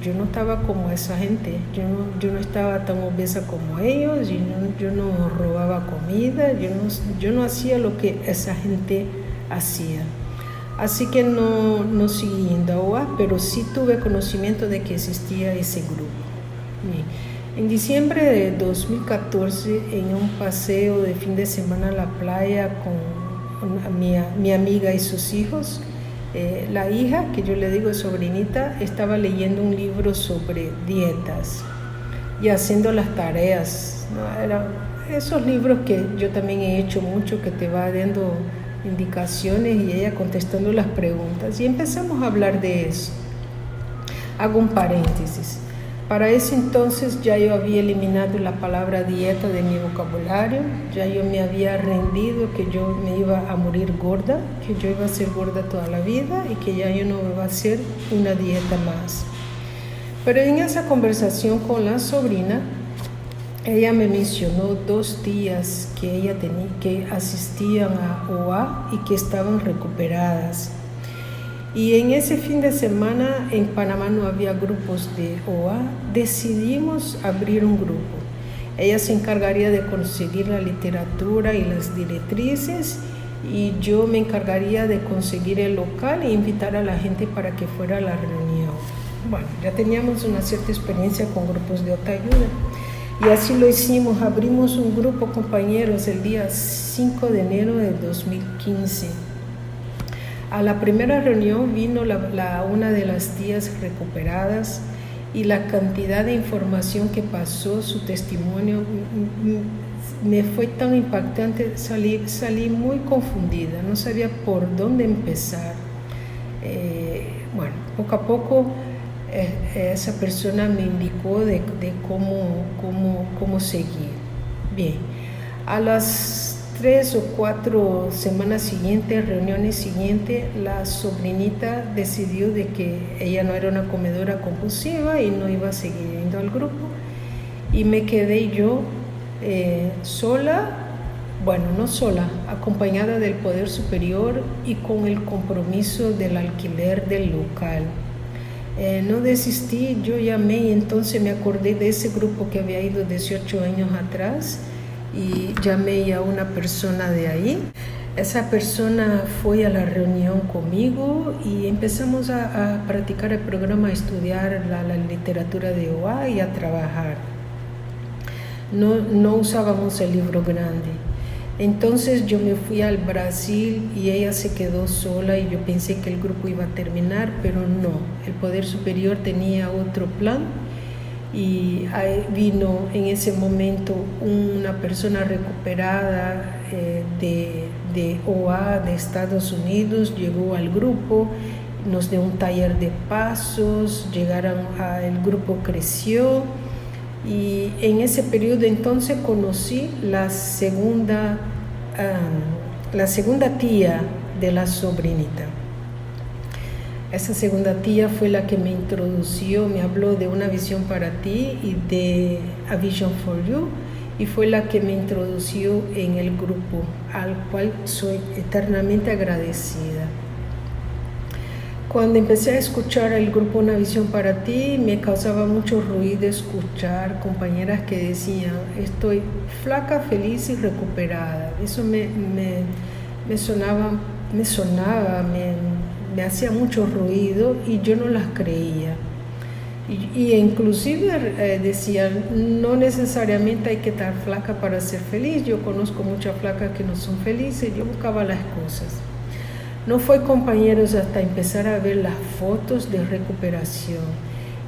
yo no estaba como esa gente, yo no estaba tan obesa como ellos, yo no robaba comida, yo no hacía lo que esa gente hacía. Así que no seguí yendo a OA, pero sí tuve conocimiento de que existía ese grupo. En diciembre de 2014, en un paseo de fin de semana a la playa con mi amiga y sus hijos, la hija, que yo le digo sobrinita, estaba leyendo un libro sobre dietas y haciendo las tareas, ¿no? Eran esos libros que yo también he hecho mucho, que te va dando indicaciones y ella contestando las preguntas, y empezamos a hablar de eso. Hago un paréntesis. Para ese entonces ya yo había eliminado la palabra dieta de mi vocabulario, ya yo me había rendido que yo me iba a morir gorda, que yo iba a ser gorda toda la vida y que ya yo no iba a hacer una dieta más. Pero en esa conversación con la sobrina, ella me mencionó 2 tías que ella tenía, que asistían a OA y que estaban recuperadas. Y en ese fin de semana en Panamá no había grupos de OA, decidimos abrir un grupo. Ella se encargaría de conseguir la literatura y las directrices, y yo me encargaría de conseguir el local e invitar a la gente para que fuera a la reunión. Bueno, ya teníamos una cierta experiencia con grupos de autoayuda. Y así lo hicimos, abrimos un grupo, compañeros, el día 5 de enero de 2015. A la primera reunión vino una de las tías recuperadas, y la cantidad de información que pasó, su testimonio, me fue tan impactante, salí muy confundida, no sabía por dónde empezar. Poco a poco esa persona me indicó de cómo seguir. Bien, a las 3 o 4 semanas siguientes, reuniones siguientes, la sobrinita decidió de que ella no era una comedora compulsiva y no iba a seguir yendo al grupo, y me quedé yo sola, no sola, acompañada del poder superior y con el compromiso del alquiler del local. No desistí, yo llamé y entonces me acordé de ese grupo que había ido 18 años atrás, y llamé a una persona de ahí. Esa persona fue a la reunión conmigo y empezamos a practicar el programa, a estudiar la literatura de OA y a trabajar. No usábamos el libro grande. Entonces yo me fui al Brasil y ella se quedó sola, y yo pensé que el grupo iba a terminar, pero no. El poder superior tenía otro plan. Y ahí vino en ese momento una persona recuperada de OA de Estados Unidos, llegó al grupo, nos dio un taller de pasos, el grupo creció, y en ese periodo entonces conocí la segunda tía de la sobrinita. Esa segunda tía fue la que me introdució, me habló de una visión para ti y de A Vision for You, y fue la que me introdució en el grupo, al cual soy eternamente agradecida. Cuando empecé a escuchar el grupo Una Visión para Ti, me causaba mucho ruido escuchar compañeras que decían, estoy flaca, feliz y recuperada. Eso me sonaba, me hacía mucho ruido y yo no las creía. Y inclusive decían, no necesariamente hay que estar flaca para ser feliz. Yo conozco muchas flacas que no son felices, yo buscaba las cosas. No fue, compañeros, hasta empezar a ver las fotos de recuperación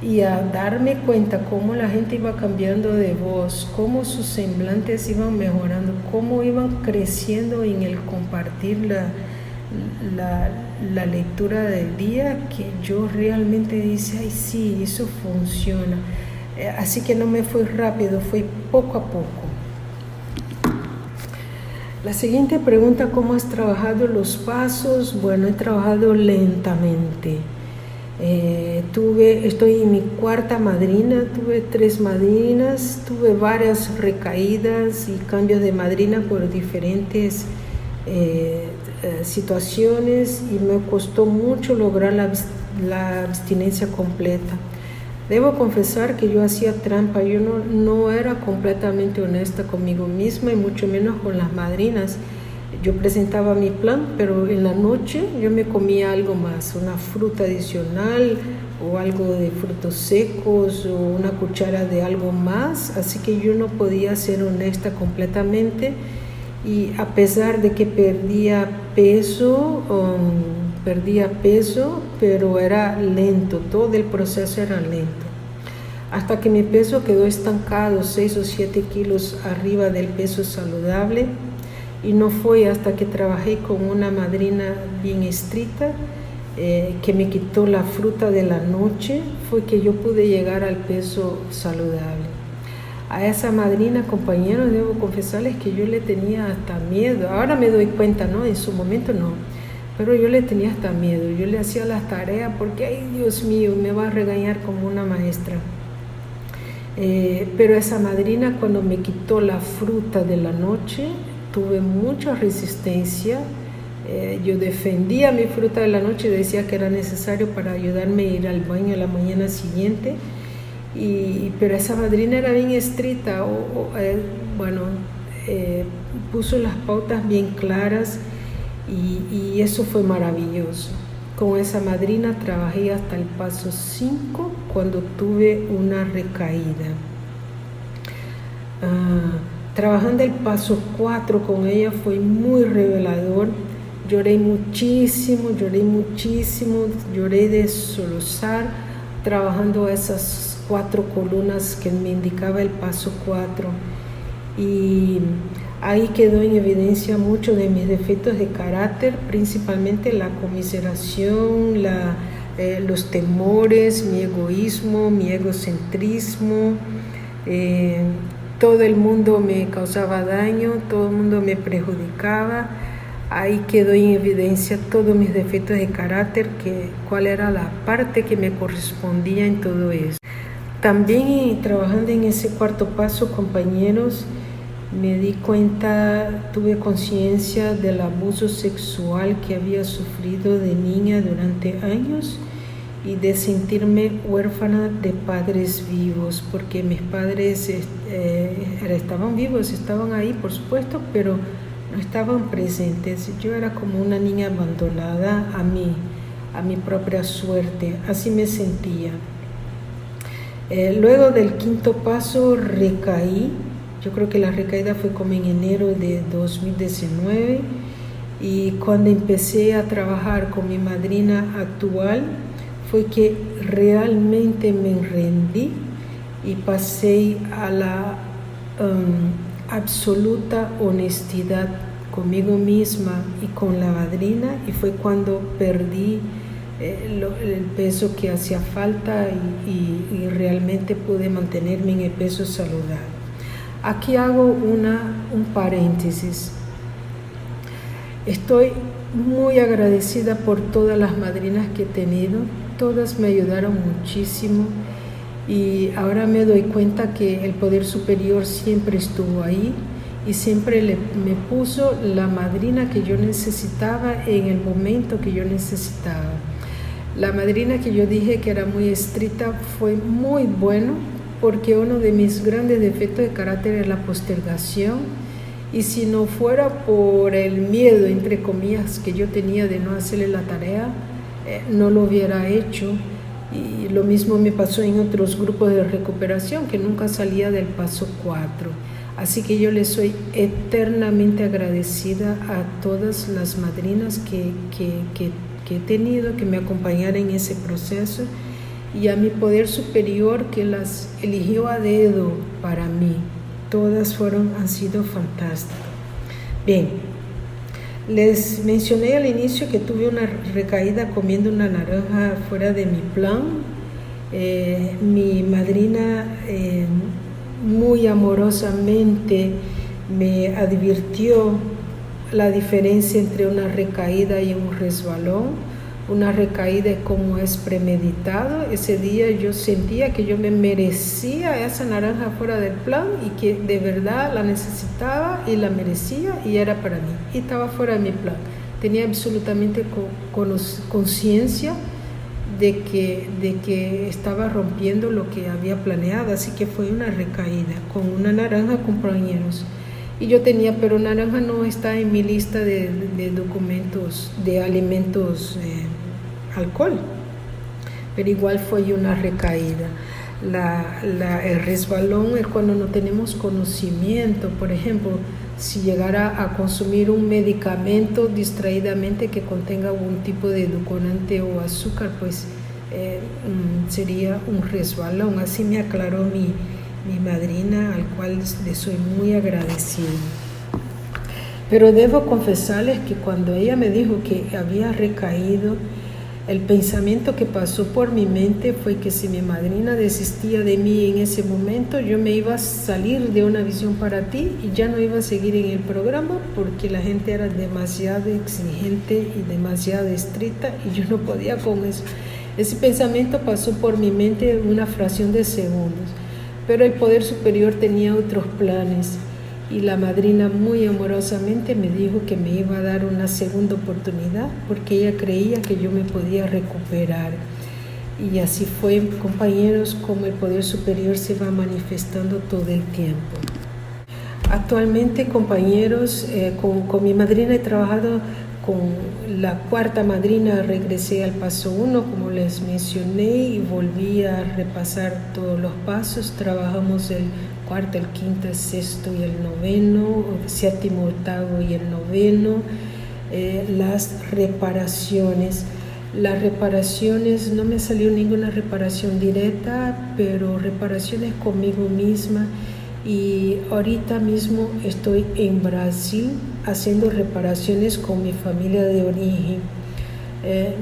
y a darme cuenta cómo la gente iba cambiando de voz, cómo sus semblantes iban mejorando, cómo iban creciendo en el compartir la lectura del día, que yo realmente dije, ay sí, eso funciona. Así que no me fue rápido, fue poco a poco. La siguiente pregunta, ¿cómo has trabajado los pasos? Bueno, he trabajado lentamente. Estoy en mi cuarta madrina, tuve 3 madrinas, tuve varias recaídas y cambios de madrina por diferentes situaciones y me costó mucho lograr la abstinencia completa. Debo confesar que yo hacía trampa, yo no era completamente honesta conmigo misma y mucho menos con las madrinas. Yo presentaba mi plan, pero en la noche yo me comía algo más, una fruta adicional o algo de frutos secos o una cuchara de algo más, así que yo no podía ser honesta completamente y a pesar de que perdía peso, pero era lento, todo el proceso era lento. Hasta que mi peso quedó estancado 6 o 7 kilos arriba del peso saludable y no fue hasta que trabajé con una madrina bien estricta que me quitó la fruta de la noche, fue que yo pude llegar al peso saludable. A esa madrina, compañeros, debo confesarles que yo le tenía hasta miedo. Ahora me doy cuenta, ¿no? En su momento no. Pero yo le tenía hasta miedo. Yo le hacía las tareas porque, ay, Dios mío, me va a regañar como una maestra. Pero esa madrina, cuando me quitó la fruta de la noche, tuve mucha resistencia. Yo defendía mi fruta de la noche y decía que era necesario para ayudarme a ir al baño la mañana siguiente. Pero esa madrina era bien estricta, puso las pautas bien claras y eso fue maravilloso. Con esa madrina trabajé hasta el paso 5 cuando tuve una recaída. Trabajando el paso 4 con ella fue muy revelador. Lloré muchísimo, lloré de solozar, trabajando esas 4 columnas que me indicaba el paso 4 y ahí quedó en evidencia muchos de mis defectos de carácter, principalmente la conmiseración, los temores, mi egoísmo, mi egocentrismo. Todo el mundo me causaba daño, todo el mundo me perjudicaba. Ahí quedó en evidencia todos mis defectos de carácter, cuál era la parte que me correspondía en todo eso. También trabajando en ese 4 paso, compañeros, me di cuenta, tuve conciencia del abuso sexual que había sufrido de niña durante años y de sentirme huérfana de padres vivos, porque mis padres estaban vivos, estaban ahí por supuesto, pero no estaban presentes. Yo era como una niña abandonada a mi propia suerte, así me sentía. Luego del 5.º paso recaí. Yo creo que la recaída fue como en enero de 2019 y cuando empecé a trabajar con mi madrina actual fue que realmente me rendí y pasé a la absoluta honestidad conmigo misma y con la madrina y fue cuando perdí el peso que hacía falta y realmente pude mantenerme en el peso saludable. Aquí hago un paréntesis. Estoy muy agradecida por todas las madrinas que he tenido, todas me ayudaron muchísimo y ahora me doy cuenta que el poder superior siempre estuvo ahí y siempre me puso la madrina que yo necesitaba en el momento que yo necesitaba. La madrina que yo dije que era muy estricta fue muy bueno, porque uno de mis grandes defectos de carácter es la postergación, y si no fuera por el miedo, entre comillas, que yo tenía de no hacerle la tarea, no lo hubiera hecho. Y lo mismo me pasó en otros grupos de recuperación, que nunca salía del paso 4. Así que yo le soy eternamente agradecida a todas las madrinas que he tenido, que me acompañaron en ese proceso, y a mi poder superior que las eligió a dedo para mí. Todas han sido fantásticas. Bien, les mencioné al inicio que tuve una recaída comiendo una naranja fuera de mi plan. Mi madrina muy amorosamente me advirtió la diferencia entre una recaída y un resbalón. Una recaída como es premeditado. Ese día yo sentía que yo me merecía esa naranja fuera del plan, y que de verdad la necesitaba y la merecía, y era para mí, y estaba fuera de mi plan. Tenía absolutamente conciencia de que estaba rompiendo lo que había planeado. Así que fue una recaída con una naranja, compañeros. Y yo tenía, pero naranja no está en mi lista de documentos, de alimentos, alcohol, pero igual fue una recaída. El resbalón es cuando no tenemos conocimiento. Por ejemplo, si llegara a consumir un medicamento distraídamente que contenga algún tipo de edulcorante o azúcar, pues sería un resbalón. Así me aclaró mi madrina, al cual le soy muy agradecida. Pero debo confesarles que cuando ella me dijo que había recaído, el pensamiento que pasó por mi mente fue que si mi madrina desistía de mí en ese momento, yo me iba a salir de Una Visión para Ti y ya no iba a seguir en el programa, porque la gente era demasiado exigente y demasiado estricta, y yo no podía con eso. Ese pensamiento pasó por mi mente en una fracción de segundos, pero el poder superior tenía otros planes, y la madrina muy amorosamente me dijo que me iba a dar una segunda oportunidad, porque ella creía que yo me podía recuperar. Y así fue, compañeros, como el poder superior se va manifestando todo el tiempo. Actualmente, compañeros, con mi madrina he trabajado. Con la cuarta madrina regresé al paso 1, como les mencioné, y volví a repasar todos los pasos. Trabajamos el cuarto, el quinto, el sexto y el noveno, el séptimo, octavo y el noveno. Las reparaciones. Las reparaciones, no me salió ninguna reparación directa, pero reparaciones conmigo misma. Y ahorita mismo estoy en Brasil haciendo reparaciones con mi familia de origen.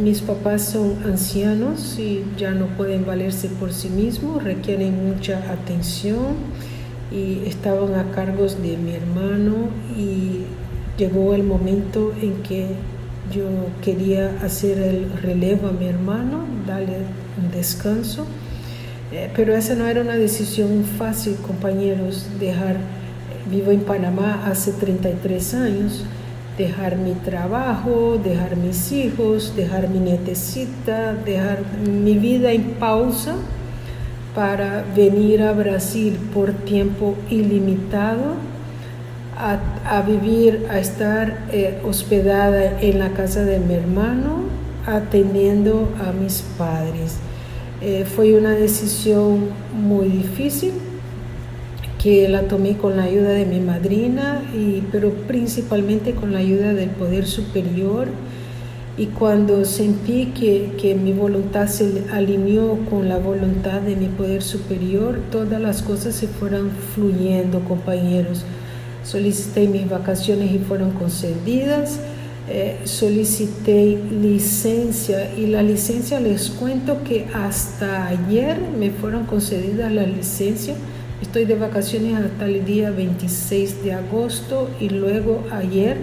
Mis papás son ancianos y ya no pueden valerse por sí mismos, requieren mucha atención, y estaban a cargo de mi hermano, y llegó el momento en que yo quería hacer el relevo a mi hermano, darle un descanso. Pero esa no era una decisión fácil, compañeros. Vivo en Panamá hace 33 años, dejar mi trabajo, dejar mis hijos, dejar mi nietecita, dejar mi vida en pausa para venir a Brasil por tiempo ilimitado, a vivir, a estar hospedada en la casa de mi hermano, atendiendo a mis padres. Fue una decisión muy difícil, que la tomé con la ayuda de mi madrina, pero principalmente con la ayuda del poder superior. Y cuando sentí que mi voluntad se alineó con la voluntad de mi poder superior, todas las cosas se fueron fluyendo, compañeros. Solicité mis vacaciones y fueron concedidas. Solicité licencia, y la licencia, les cuento que hasta ayer me fueron concedidas las licencias. Estoy de vacaciones hasta el día 26 de agosto y luego ayer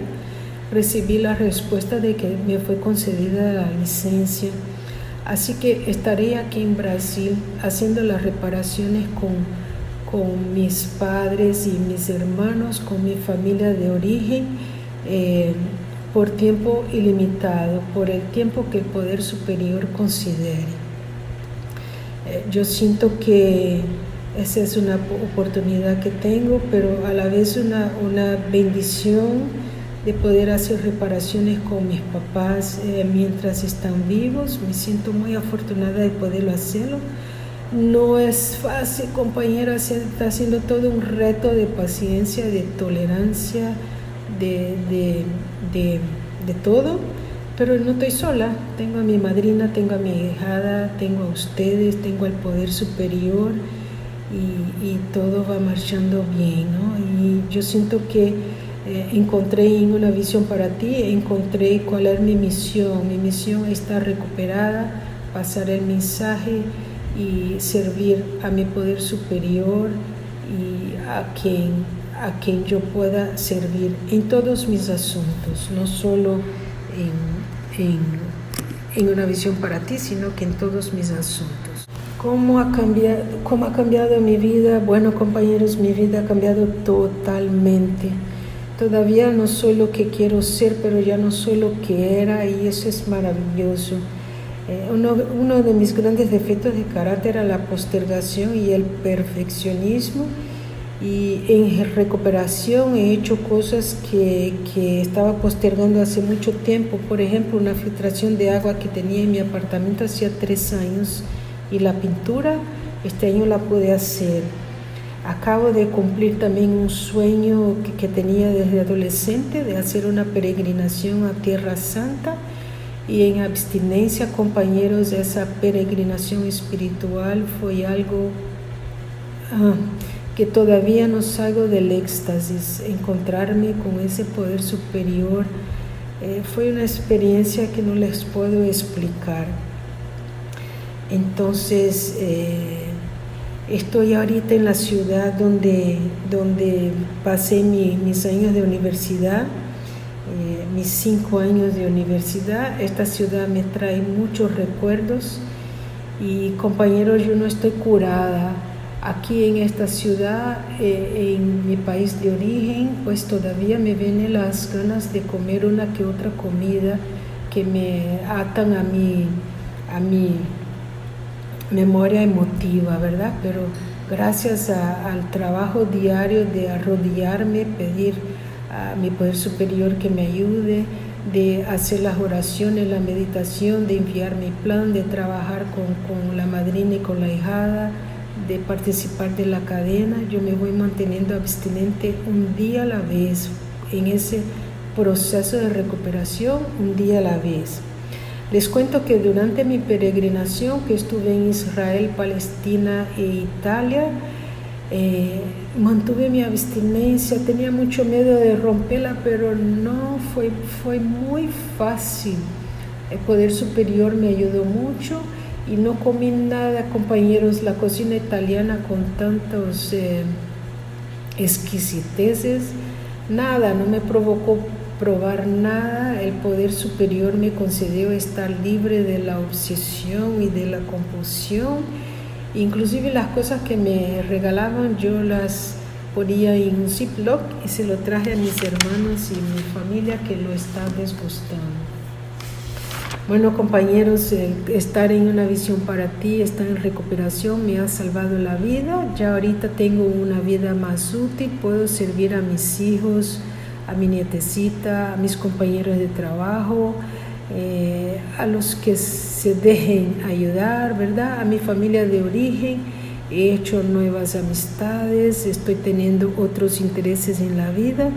recibí la respuesta de que me fue concedida la licencia. Así que estaré aquí en Brasil haciendo las reparaciones con mis padres y mis hermanos, con mi familia de origen, por tiempo ilimitado, por el tiempo que el Poder Superior considere. Yo siento que esa es una oportunidad que tengo, pero a la vez una bendición de poder hacer reparaciones con mis papás mientras están vivos. Me siento muy afortunada de poderlo hacerlo. No es fácil, compañera, está haciendo todo un reto de paciencia, de tolerancia, de todo, pero no estoy sola. Tengo a mi madrina, tengo a mi ahijada, tengo a ustedes, tengo al Poder Superior y todo va marchando bien, ¿no? Y yo siento que encontré en una visión para ti, encontré cuál es mi misión. Mi misión es estar recuperada, pasar el mensaje y servir a mi Poder Superior y a quien yo pueda servir en todos mis asuntos, no solo en una visión para ti, sino que en todos mis asuntos. ¿Cómo ha cambiado mi vida? Bueno, compañeros, mi vida ha cambiado totalmente. Todavía no soy lo que quiero ser, pero ya no soy lo que era, y eso es maravilloso. Uno de mis grandes defectos de carácter era la postergación y el perfeccionismo, y en recuperación he hecho cosas que estaba postergando hace mucho tiempo. Por ejemplo, una filtración de agua que tenía en mi apartamento hacía 3 años, y la pintura este año la pude hacer. Acabo de cumplir también un sueño que tenía desde adolescente, de hacer una peregrinación a Tierra Santa, y en abstinencia, compañeros, esa peregrinación espiritual fue algo que todavía no salgo del éxtasis. Encontrarme con ese Poder Superior fue una experiencia que no les puedo explicar. Entonces, estoy ahorita en la ciudad donde pasé mis años de universidad, mis 5 años de universidad. Esta ciudad me trae muchos recuerdos, y compañeros, yo no estoy curada. Aquí en esta ciudad, en mi país de origen, pues todavía me vienen las ganas de comer una que otra comida que me atan a mi memoria emotiva, ¿verdad? Pero gracias al trabajo diario de arrodillarme, pedir a mi Poder Superior que me ayude, de hacer las oraciones, la meditación, de enviar mi plan, de trabajar con la madrina y con la ahijada, de participar de la cadena, yo me voy manteniendo abstinente un día a la vez, en ese proceso de recuperación, un día a la vez. Les cuento que durante mi peregrinación, que estuve en Israel, Palestina e Italia, mantuve mi abstinencia. Tenía mucho miedo de romperla, pero no fue muy fácil. El Poder Superior me ayudó mucho y no comí nada, compañeros. La cocina italiana con tantos exquisiteces, nada, no me provocó probar nada. El Poder Superior me concedió estar libre de la obsesión y de la compulsión. Inclusive las cosas que me regalaban yo las ponía en un Ziploc y se lo traje a mis hermanos y mi familia, que lo está desgustando. Bueno, compañeros, estar en una visión para ti, estar en recuperación, me ha salvado la vida. Ya ahorita tengo una vida más útil, puedo servir a mis hijos, a mi nietecita, a mis compañeros de trabajo, a los que se dejen ayudar, ¿verdad? A mi familia de origen. He hecho nuevas amistades, estoy teniendo otros intereses en la vida.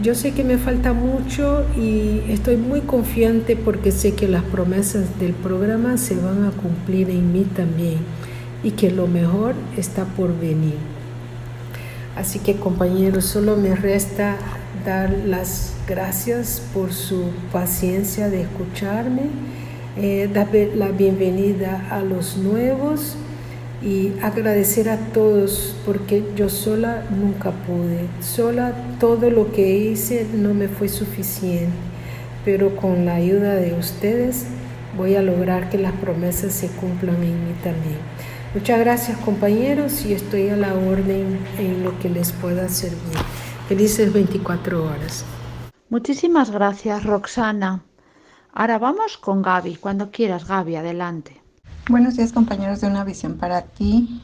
Yo sé que me falta mucho y estoy muy confiante, porque sé que las promesas del programa se van a cumplir en mí también, y que lo mejor está por venir. Así que, compañeros, solo me resta dar las gracias por su paciencia de escucharme, dar la bienvenida a los nuevos y agradecer a todos, porque yo sola nunca pude. Sola todo lo que hice no me fue suficiente, pero con la ayuda de ustedes voy a lograr que las promesas se cumplan en mí también. Muchas gracias, compañeros, y estoy a la orden en lo que les pueda servir. Felices 24 horas. Muchísimas gracias, Roxana. Ahora vamos con Gaby. Cuando quieras, Gaby, adelante. Buenos días, compañeros de Una Visión para Ti.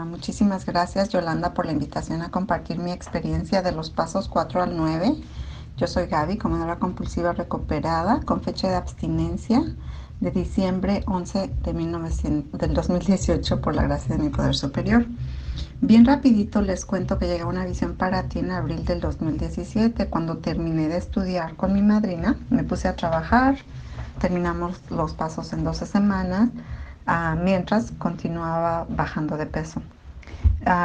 Muchísimas gracias, Yolanda, por la invitación a compartir mi experiencia de los pasos 4 al 9. Yo soy Gaby, comedora compulsiva recuperada, con fecha de abstinencia de diciembre 11 del 2018, por la gracia de mi poder superior. Bien rapidito les cuento que llegué a Una Visión para Ti en abril del 2017. Cuando terminé de estudiar con mi madrina, me puse a trabajar. Terminamos los pasos en 12 semanas. Mientras continuaba bajando de peso.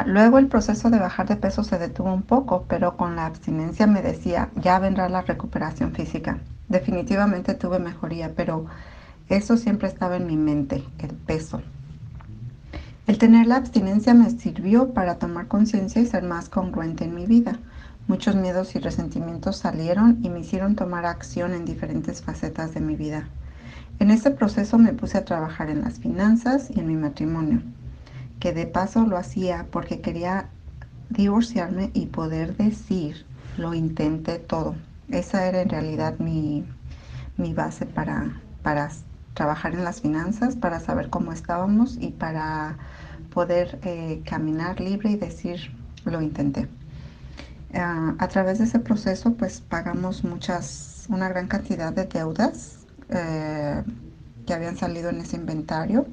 Luego el proceso de bajar de peso se detuvo un poco, pero con la abstinencia me decía, ya vendrá la recuperación física. Definitivamente tuve mejoría, pero eso siempre estaba en mi mente, el peso. El tener la abstinencia me sirvió para tomar conciencia y ser más congruente en mi vida. Muchos miedos y resentimientos salieron y me hicieron tomar acción en diferentes facetas de mi vida. En este proceso me puse a trabajar en las finanzas y en mi matrimonio, que de paso lo hacía porque quería divorciarme y poder decir, lo intenté todo. Esa era en realidad mi base para trabajar en las finanzas, para saber cómo estábamos y para poder caminar libre y decir, lo intenté. A través de ese proceso, pues pagamos una gran cantidad de deudas que habían salido en ese inventario,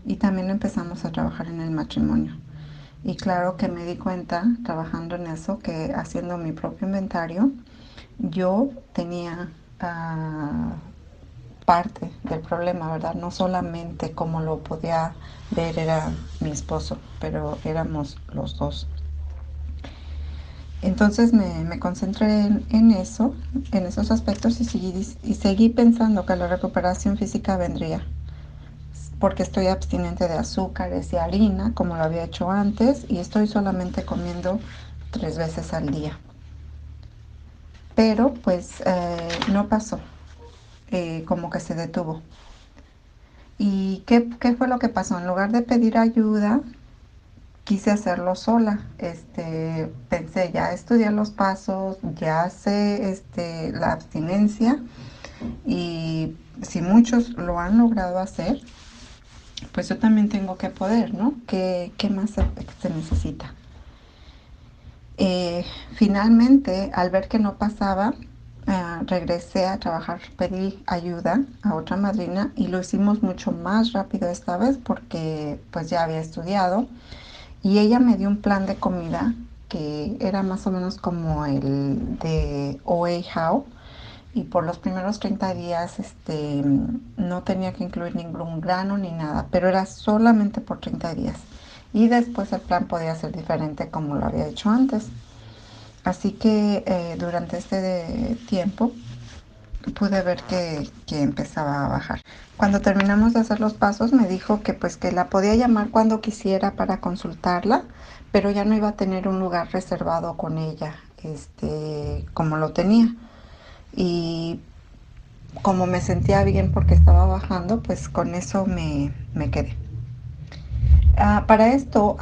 y también empezamos a trabajar en el matrimonio. Y claro que me di cuenta, trabajando en eso, que haciendo mi propio inventario, yo tenía parte del problema, ¿verdad? No solamente como lo podía ver era mi esposo, pero éramos los dos. Entonces me concentré en eso, en esos aspectos, y seguí pensando que la recuperación física vendría, porque estoy abstinente de azúcares y harina, como lo había hecho antes, y estoy solamente comiendo 3 veces al día. Pero pues no pasó, como que se detuvo. ¿Y qué fue lo que pasó? En lugar de pedir ayuda, quise hacerlo sola. Pensé, ya estudié los pasos, ya sé la abstinencia, y si muchos lo han logrado hacer, pues yo también tengo que poder, ¿no? ¿Qué más se necesita? Finalmente, al ver que no pasaba, regresé a trabajar, pedí ayuda a otra madrina y lo hicimos mucho más rápido esta vez porque pues ya había estudiado, y ella me dio un plan de comida que era más o menos como el de OA How, y por los primeros 30 días no tenía que incluir ningún grano ni nada, pero era solamente por 30 días. Y después el plan podía ser diferente como lo había hecho antes. Así que durante este tiempo pude ver que empezaba a bajar. Cuando terminamos de hacer los pasos me dijo que pues que la podía llamar cuando quisiera para consultarla, pero ya no iba a tener un lugar reservado con ella, como lo tenía. Y como me sentía bien porque estaba bajando, pues con eso me quedé. Para esto,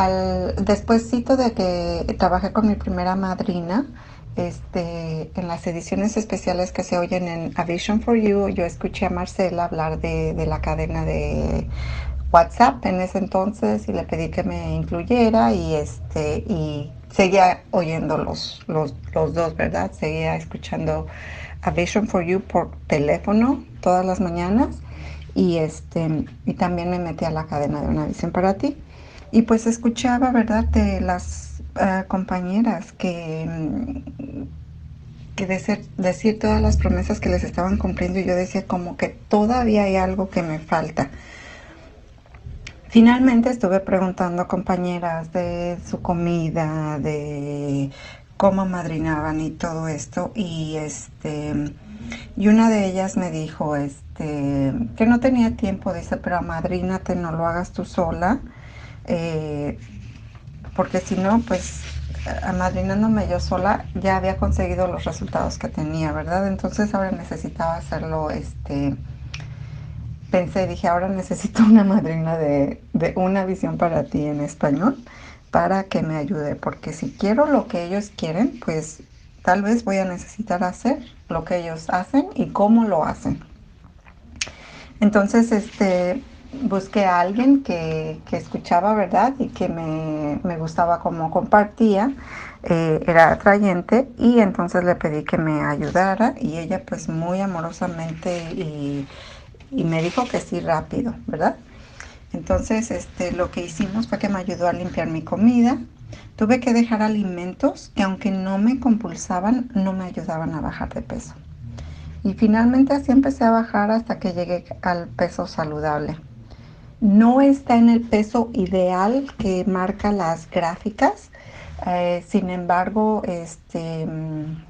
despuésito de que trabajé con mi primera madrina, en las ediciones especiales que se oyen en A Vision for You, yo escuché a Marcela hablar de la cadena de WhatsApp en ese entonces, y le pedí que me incluyera, y seguía oyendo los dos, ¿verdad? Seguía escuchando A Vision for You por teléfono todas las mañanas, y también me metí a la cadena de Una Visión para Ti, y pues escuchaba, ¿verdad?, de las compañeras que decir todas las promesas que les estaban cumpliendo, y yo decía como que todavía hay algo que me falta. Finalmente estuve preguntando a compañeras de su comida, de cómo madrinaban y todo esto, y una de ellas me dijo que no tenía tiempo. Dice, pero amadrínate, no lo hagas tú sola, porque si no, pues amadrinándome yo sola ya había conseguido los resultados que tenía, ¿verdad? Entonces ahora necesitaba hacerlo, pensé, dije, ahora necesito una madrina de Una Visión para Ti en español para que me ayude, porque si quiero lo que ellos quieren, pues tal vez voy a necesitar hacer lo que ellos hacen y cómo lo hacen. Entonces, busqué a alguien que escuchaba, ¿verdad? Y que me gustaba cómo compartía, era atrayente, y entonces le pedí que me ayudara y ella pues muy amorosamente y me dijo que sí rápido, ¿verdad? Entonces, lo que hicimos fue que me ayudó a limpiar mi comida. Tuve que dejar alimentos que aunque no me compulsaban, no me ayudaban a bajar de peso. Y finalmente así empecé a bajar hasta que llegué al peso saludable. No está en el peso ideal que marca las gráficas. Sin embargo,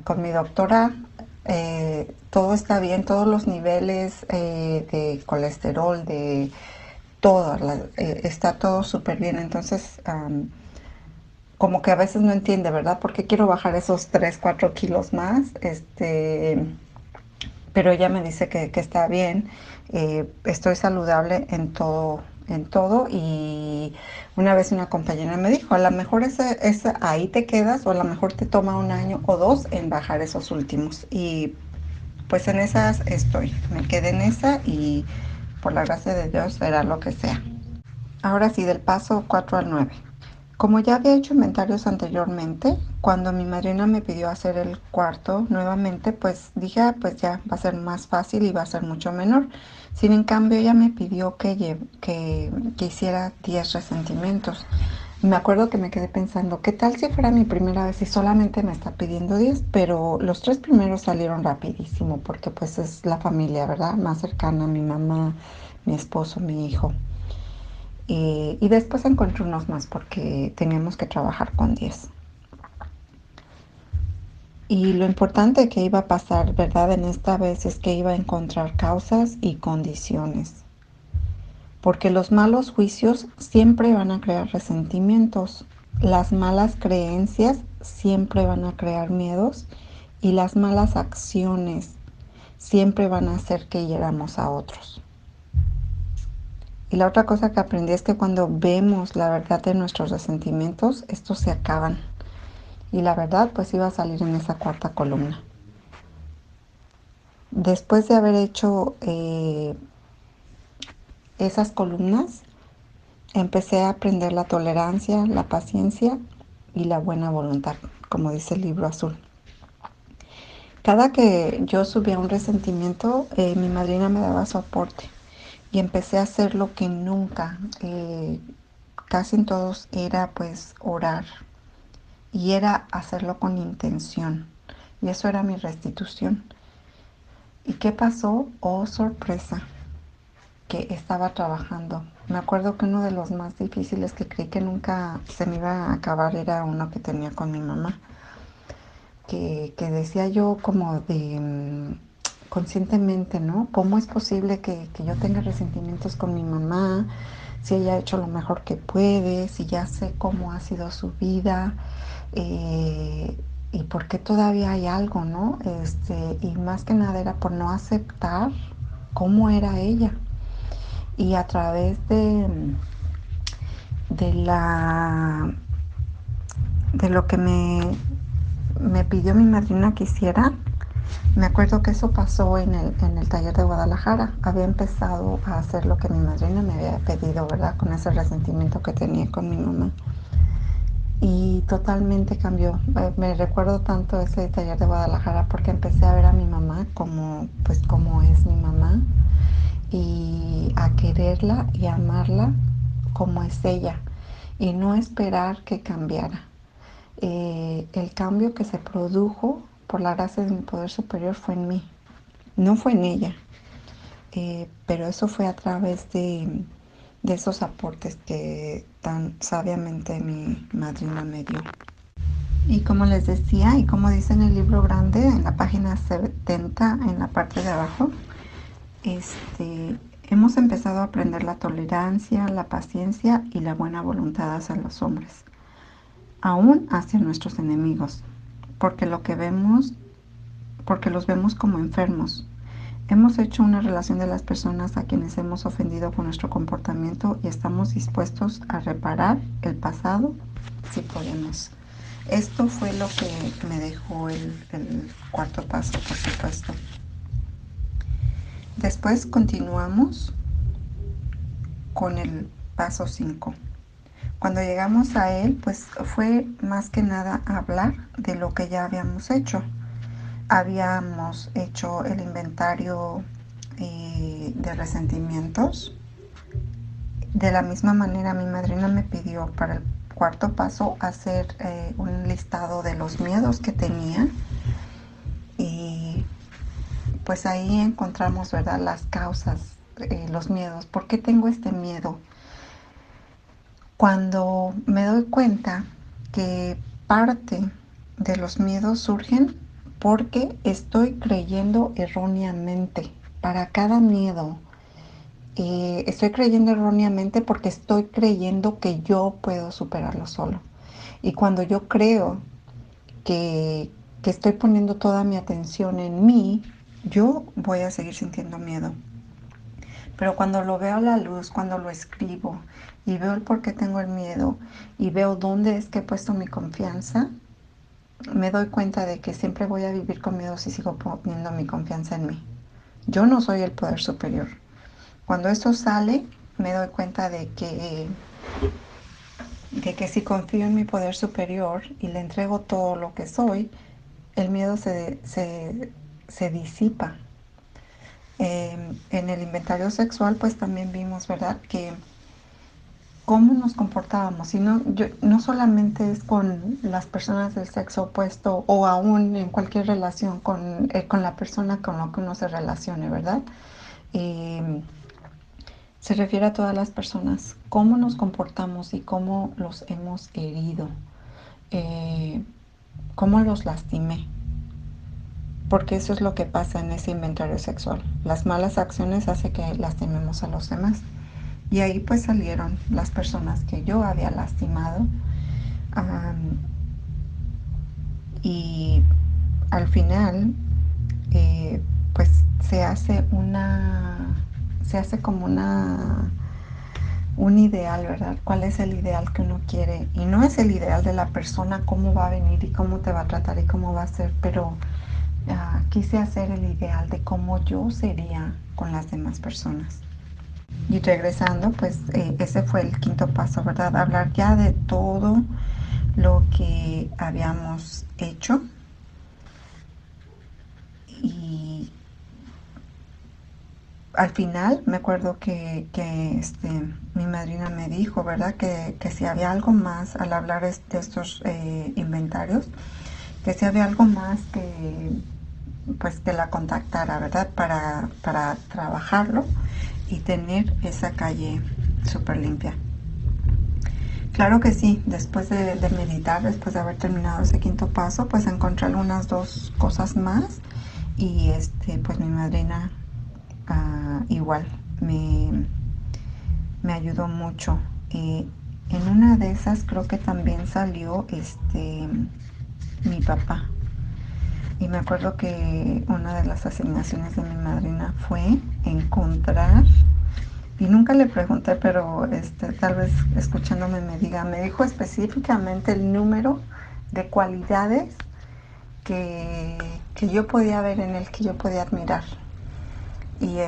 con mi doctora todo está bien, todos los niveles de colesterol, de todo, está todo súper bien. Entonces, como que a veces no entiende, ¿verdad? ¿Por qué quiero bajar esos 3, 4 kilos más? Pero ella me dice que está bien, estoy saludable en todo, y una vez una compañera me dijo, a lo mejor ahí te quedas, o a lo mejor te toma 1 año o 2 en bajar esos últimos, y pues en esas estoy, me quedé en esa y por la gracia de Dios será lo que sea. Ahora sí, del paso 4 al 9. Como ya había hecho inventarios anteriormente, cuando mi madrina me pidió hacer el cuarto nuevamente, pues dije, pues ya va a ser más fácil y va a ser mucho menor. Sin en cambio, ella me pidió que hiciera 10 resentimientos. Me acuerdo que me quedé pensando, ¿qué tal si fuera mi primera vez y solamente me está pidiendo 10? Pero los 3 primeros salieron rapidísimo porque pues es la familia, ¿verdad? Más cercana, mi mamá, mi esposo, mi hijo. Y después encontré unos más porque teníamos que trabajar con 10. Y lo importante que iba a pasar, ¿verdad? En esta vez es que iba a encontrar causas y condiciones. Porque los malos juicios siempre van a crear resentimientos. Las malas creencias siempre van a crear miedos. Y las malas acciones siempre van a hacer que hieramos a otros. Y la otra cosa que aprendí es que cuando vemos la verdad de nuestros resentimientos, estos se acaban. Y la verdad pues iba a salir en esa cuarta columna. Después de haber hecho esas columnas, empecé a aprender la tolerancia, la paciencia y la buena voluntad, como dice el libro azul. Cada que yo subía un resentimiento, mi madrina me daba su aporte. Y empecé a hacer lo que nunca, casi en todos, era pues orar. Y era hacerlo con intención. Y eso era mi restitución. ¿Y qué pasó? Oh, sorpresa, que estaba trabajando. Me acuerdo que uno de los más difíciles que creí que nunca se me iba a acabar era uno que tenía con mi mamá. Que decía yo como de conscientemente, ¿no? ¿Cómo es posible que yo tenga resentimientos con mi mamá? Si ella ha hecho lo mejor que puede, si ya sé cómo ha sido su vida, y por qué todavía hay algo, ¿no? Y más que nada era por no aceptar cómo era ella. Y a través de lo que me pidió mi madrina que hiciera, me acuerdo que eso pasó en el taller de Guadalajara. Había empezado a hacer lo que mi madrina me había pedido, ¿verdad? Con ese resentimiento que tenía con mi mamá. Y totalmente cambió. Me recuerdo tanto ese taller de Guadalajara porque empecé a ver a mi mamá como es mi mamá, y a quererla y a amarla como es ella, y no esperar que cambiara. El cambio que se produjo por la gracia de mi poder superior fue en mí, no fue en ella. Pero eso fue a través de esos aportes que tan sabiamente mi madrina me dio. Y como les decía, y como dice en el libro grande, en la página 70, en la parte de abajo, hemos empezado a aprender la tolerancia, la paciencia y la buena voluntad hacia los hombres, aún hacia nuestros enemigos, porque los vemos como enfermos. Hemos hecho una relación de las personas a quienes hemos ofendido con nuestro comportamiento y estamos dispuestos a reparar el pasado si podemos. Esto fue lo que me dejó el cuarto paso, por supuesto. Después continuamos con el paso 5. Cuando llegamos a él, pues fue más que nada hablar de lo que ya habíamos hecho. Habíamos hecho el inventario de resentimientos. De la misma manera, mi madrina me pidió para el cuarto paso hacer un listado de los miedos que tenía. Y pues ahí encontramos, ¿verdad?, las causas, los miedos. ¿Por qué tengo este miedo? Cuando me doy cuenta que parte de los miedos surgen porque estoy creyendo erróneamente. Para cada miedo, estoy creyendo erróneamente porque estoy creyendo que yo puedo superarlo solo. Y cuando yo creo que estoy poniendo toda mi atención en mí, yo voy a seguir sintiendo miedo. Pero cuando lo veo a la luz, cuando lo escribo y veo el por qué tengo el miedo y veo dónde es que he puesto mi confianza, me doy cuenta de que siempre voy a vivir con miedo si sigo poniendo mi confianza en mí. Yo no soy el poder superior. Cuando esto sale, me doy cuenta de que si confío en mi poder superior y le entrego todo lo que soy, el miedo se disipa. En el inventario sexual, pues también vimos, ¿verdad?, que cómo nos comportábamos. Y no solamente es con las personas del sexo opuesto o aún en cualquier relación con la persona con la que uno se relacione, ¿verdad? Se refiere a todas las personas, cómo nos comportamos y cómo los hemos herido, cómo los lastimé. Porque eso es lo que pasa en ese inventario sexual. Las malas acciones hacen que lastimemos a los demás. Y ahí pues salieron las personas que yo había lastimado. Y al final, pues se hace como un ideal, ¿verdad? ¿Cuál es el ideal que uno quiere? Y no es el ideal de la persona, cómo va a venir y cómo te va a tratar y cómo va a ser, pero quise hacer el ideal de cómo yo sería con las demás personas. Y regresando, pues ese fue el quinto paso, ¿verdad? Hablar ya de todo lo que habíamos hecho. Y al final me acuerdo que mi madrina me dijo, ¿verdad?, que si había algo más al hablar de estos inventarios, que si había algo más que la contactara, ¿verdad?, para trabajarlo y tener esa calle súper limpia. Claro que sí, después de meditar, después de haber terminado ese quinto paso, pues encontré algunas 2 cosas más y pues mi madrina igual me ayudó mucho. En una de esas creo que también salió mi papá. Y me acuerdo que una de las asignaciones de mi madrina fue encontrar, y nunca le pregunté, pero tal vez escuchándome me dijo específicamente el número de cualidades que yo podía ver en él, que yo podía admirar. Y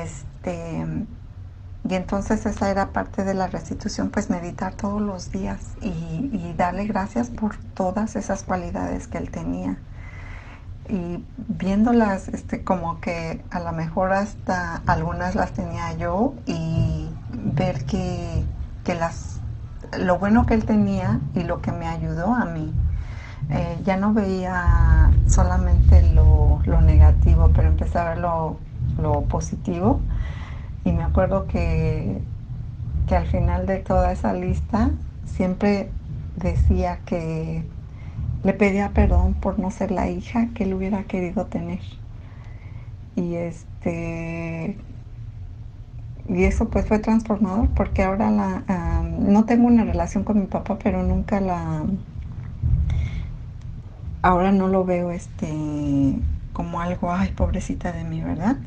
y entonces esa era parte de la restitución, pues meditar todos los días y darle gracias por todas esas cualidades que él tenía. Y viéndolas, como que a lo mejor hasta algunas las tenía yo, y ver que lo bueno que él tenía y lo que me ayudó a mí, ya no veía solamente lo negativo, pero empecé a ver lo positivo. Y me acuerdo que al final de toda esa lista siempre decía que le pedía perdón por no ser la hija que él hubiera querido tener. Y y eso pues fue transformador, porque ahora no tengo una relación con mi papá, pero nunca ahora no lo veo como algo, ay, pobrecita de mí, ¿verdad?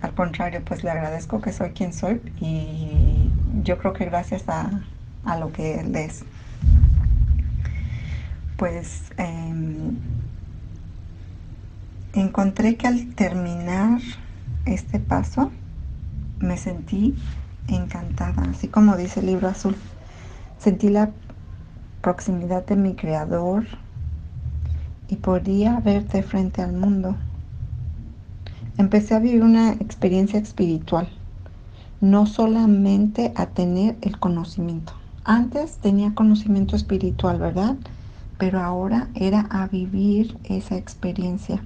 Al contrario, pues le agradezco que soy quien soy, y yo creo que gracias a lo que él es. pues encontré que al terminar este paso me sentí encantada, así como dice el libro azul. Sentí la proximidad de mi creador y podía ver de frente al mundo. Empecé a vivir una experiencia espiritual, no solamente a tener el conocimiento. Antes tenía conocimiento espiritual, ¿verdad? Pero ahora era a vivir esa experiencia.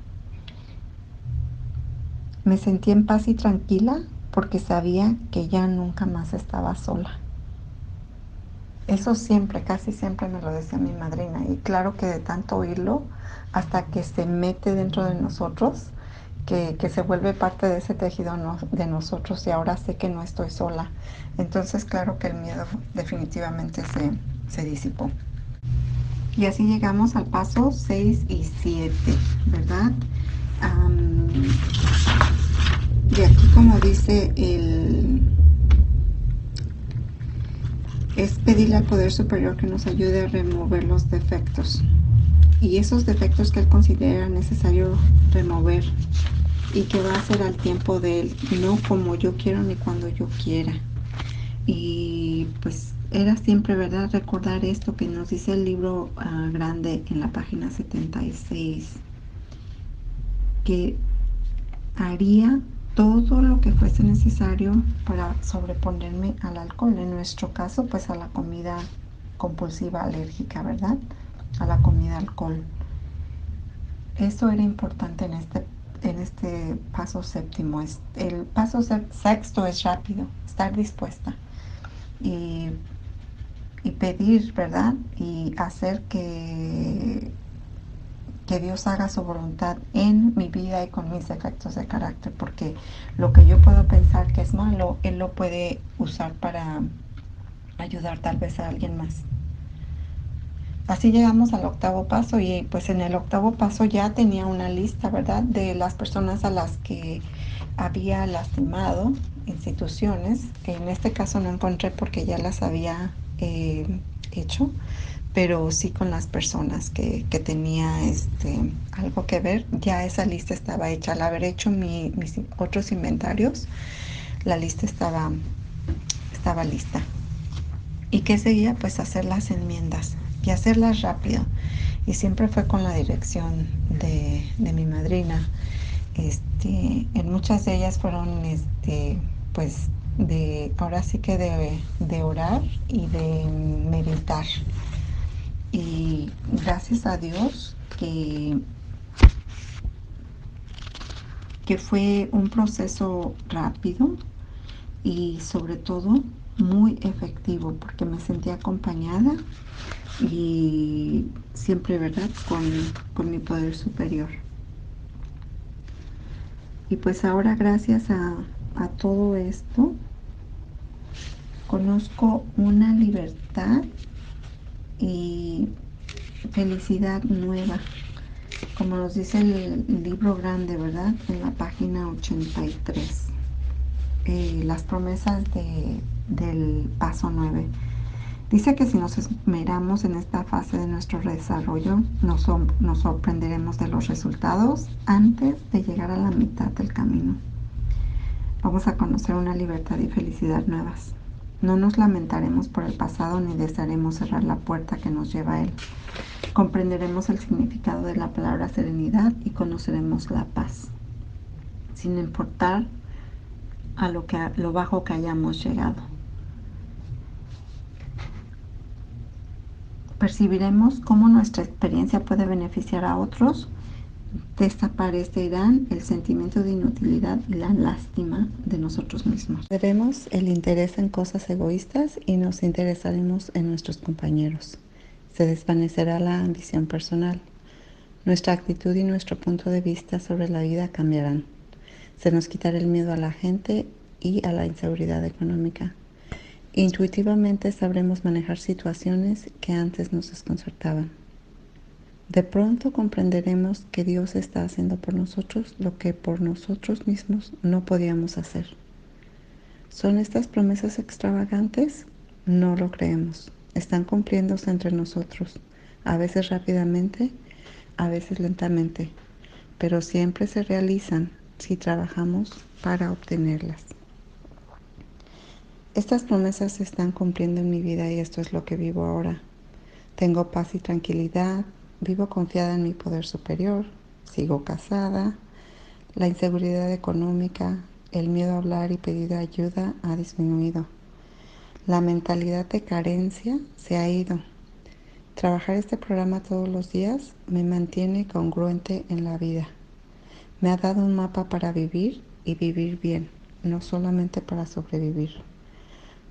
Me sentí en paz y tranquila porque sabía que ya nunca más estaba sola. Eso siempre, casi siempre me lo decía mi madrina. Y claro que de tanto oírlo, hasta que se mete dentro de nosotros, que se vuelve parte de ese tejido de nosotros, y ahora sé que no estoy sola. Entonces claro que el miedo definitivamente se disipó. Y así llegamos al paso 6 y 7, ¿verdad? Y aquí, como dice, es pedirle al poder superior que nos ayude a remover los defectos. Y esos defectos que él considera necesario remover, y que va a ser al tiempo de él, no como yo quiero ni cuando yo quiera. Y pues era siempre, ¿verdad?, recordar esto que nos dice el libro grande en la página 76, que haría todo lo que fuese necesario para sobreponerme al alcohol. En nuestro caso, pues a la comida compulsiva alérgica, ¿verdad? A la comida alcohol. Eso era importante en este paso séptimo. El paso sexto es rápido, estar dispuesta y pedir, ¿verdad? Y hacer que Dios haga su voluntad en mi vida y con mis defectos de carácter, porque lo que yo puedo pensar que es malo, Él lo puede usar para ayudar tal vez a alguien más. Así llegamos al octavo paso, y pues en el octavo paso ya tenía una lista, ¿verdad?, de las personas a las que había lastimado, instituciones. En este caso no encontré porque ya las había hecho, pero sí con las personas que tenía algo que ver. Ya esa lista estaba hecha. Al haber hecho mis otros inventarios, la lista estaba lista. ¿Y qué seguía? Pues hacer las enmiendas y hacerlas rápido. Y siempre fue con la dirección de mi madrina. En muchas de ellas fueron, pues, ahora sí que de orar y de meditar. Y gracias a Dios que fue un proceso rápido y sobre todo muy efectivo, porque me sentí acompañada y siempre, ¿verdad?, con mi poder superior. Y pues ahora, gracias a todo esto, conozco una libertad y felicidad nueva, como nos dice el libro grande, ¿verdad?, en la página 83. Las promesas del paso 9. Dice que si nos esmeramos en esta fase de nuestro desarrollo, nos sorprenderemos de los resultados antes de llegar a la mitad del camino. Vamos a conocer una libertad y felicidad nuevas. No nos lamentaremos por el pasado ni desearemos cerrar la puerta que nos lleva a él. Comprenderemos el significado de la palabra serenidad y conoceremos la paz, sin importar a lo bajo que hayamos llegado. Percibiremos cómo nuestra experiencia puede beneficiar a otros. Desaparecerán el sentimiento de inutilidad y la lástima de nosotros mismos. Veremos el interés en cosas egoístas y nos interesaremos en nuestros compañeros. Se desvanecerá la ambición personal. Nuestra actitud y nuestro punto de vista sobre la vida cambiarán. Se nos quitará el miedo a la gente y a la inseguridad económica. Intuitivamente sabremos manejar situaciones que antes nos desconcertaban. De pronto comprenderemos que Dios está haciendo por nosotros lo que por nosotros mismos no podíamos hacer. ¿Son estas promesas extravagantes? No lo creemos. Están cumpliéndose entre nosotros. a veces rápidamente, a veces lentamente, pero siempre se realizan si trabajamos para obtenerlas. Estas promesas se están cumpliendo en mi vida y esto es lo que vivo ahora. Tengo paz y tranquilidad, vivo confiada en mi poder superior, sigo casada, la inseguridad económica, el miedo a hablar y pedir ayuda ha disminuido. La mentalidad de carencia se ha ido. Trabajar este programa todos los días me mantiene congruente en la vida. Me ha dado un mapa para vivir y vivir bien, no solamente para sobrevivir.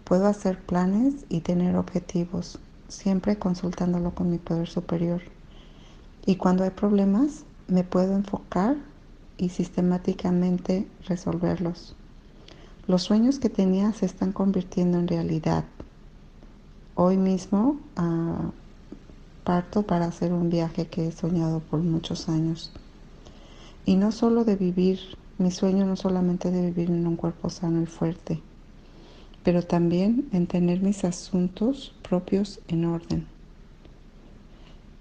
Puedo hacer planes y tener objetivos, siempre consultándolo con mi poder superior. Y cuando hay problemas, me puedo enfocar y sistemáticamente resolverlos. Los sueños que tenía se están convirtiendo en realidad. Hoy mismo parto para hacer un viaje que he soñado por muchos años. Y no solo de vivir, mi sueño no solamente de vivir en un cuerpo sano y fuerte, pero también en tener mis asuntos propios en orden.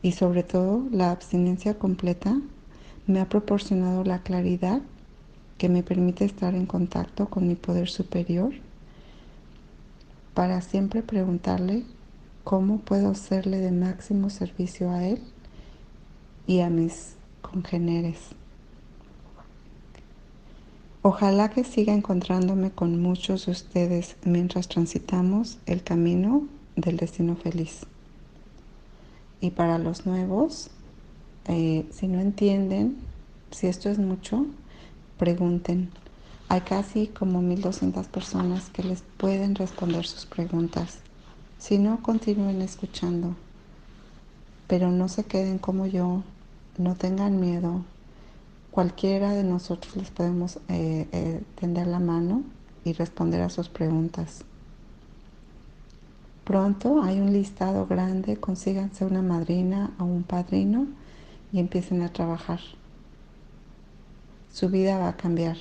Y sobre todo, la abstinencia completa me ha proporcionado la claridad que me permite estar en contacto con mi poder superior para siempre preguntarle cómo puedo serle de máximo servicio a él y a mis congéneres. Ojalá que siga encontrándome con muchos de ustedes mientras transitamos el camino del destino feliz. Y para los nuevos, si no entienden, si esto es mucho, pregunten. Hay casi como 1200 personas que les pueden responder sus preguntas. Si no, continúen escuchando. Pero no se queden como yo, no tengan miedo. Cualquiera de nosotros les podemos tender la mano y responder a sus preguntas. Pronto hay un listado grande, consíganse una madrina o un padrino y empiecen a trabajar. Su vida va a cambiar.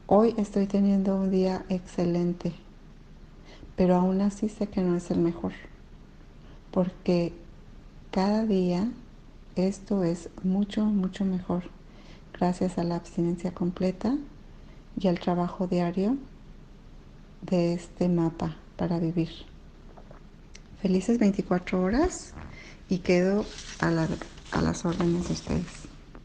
Hoy estoy teniendo un día excelente, pero aún así sé que no es el mejor, porque cada día esto es mucho, mucho mejor, gracias a la abstinencia completa y al trabajo diario de este mapa para vivir. Felices 24 horas y quedo a las órdenes de ustedes.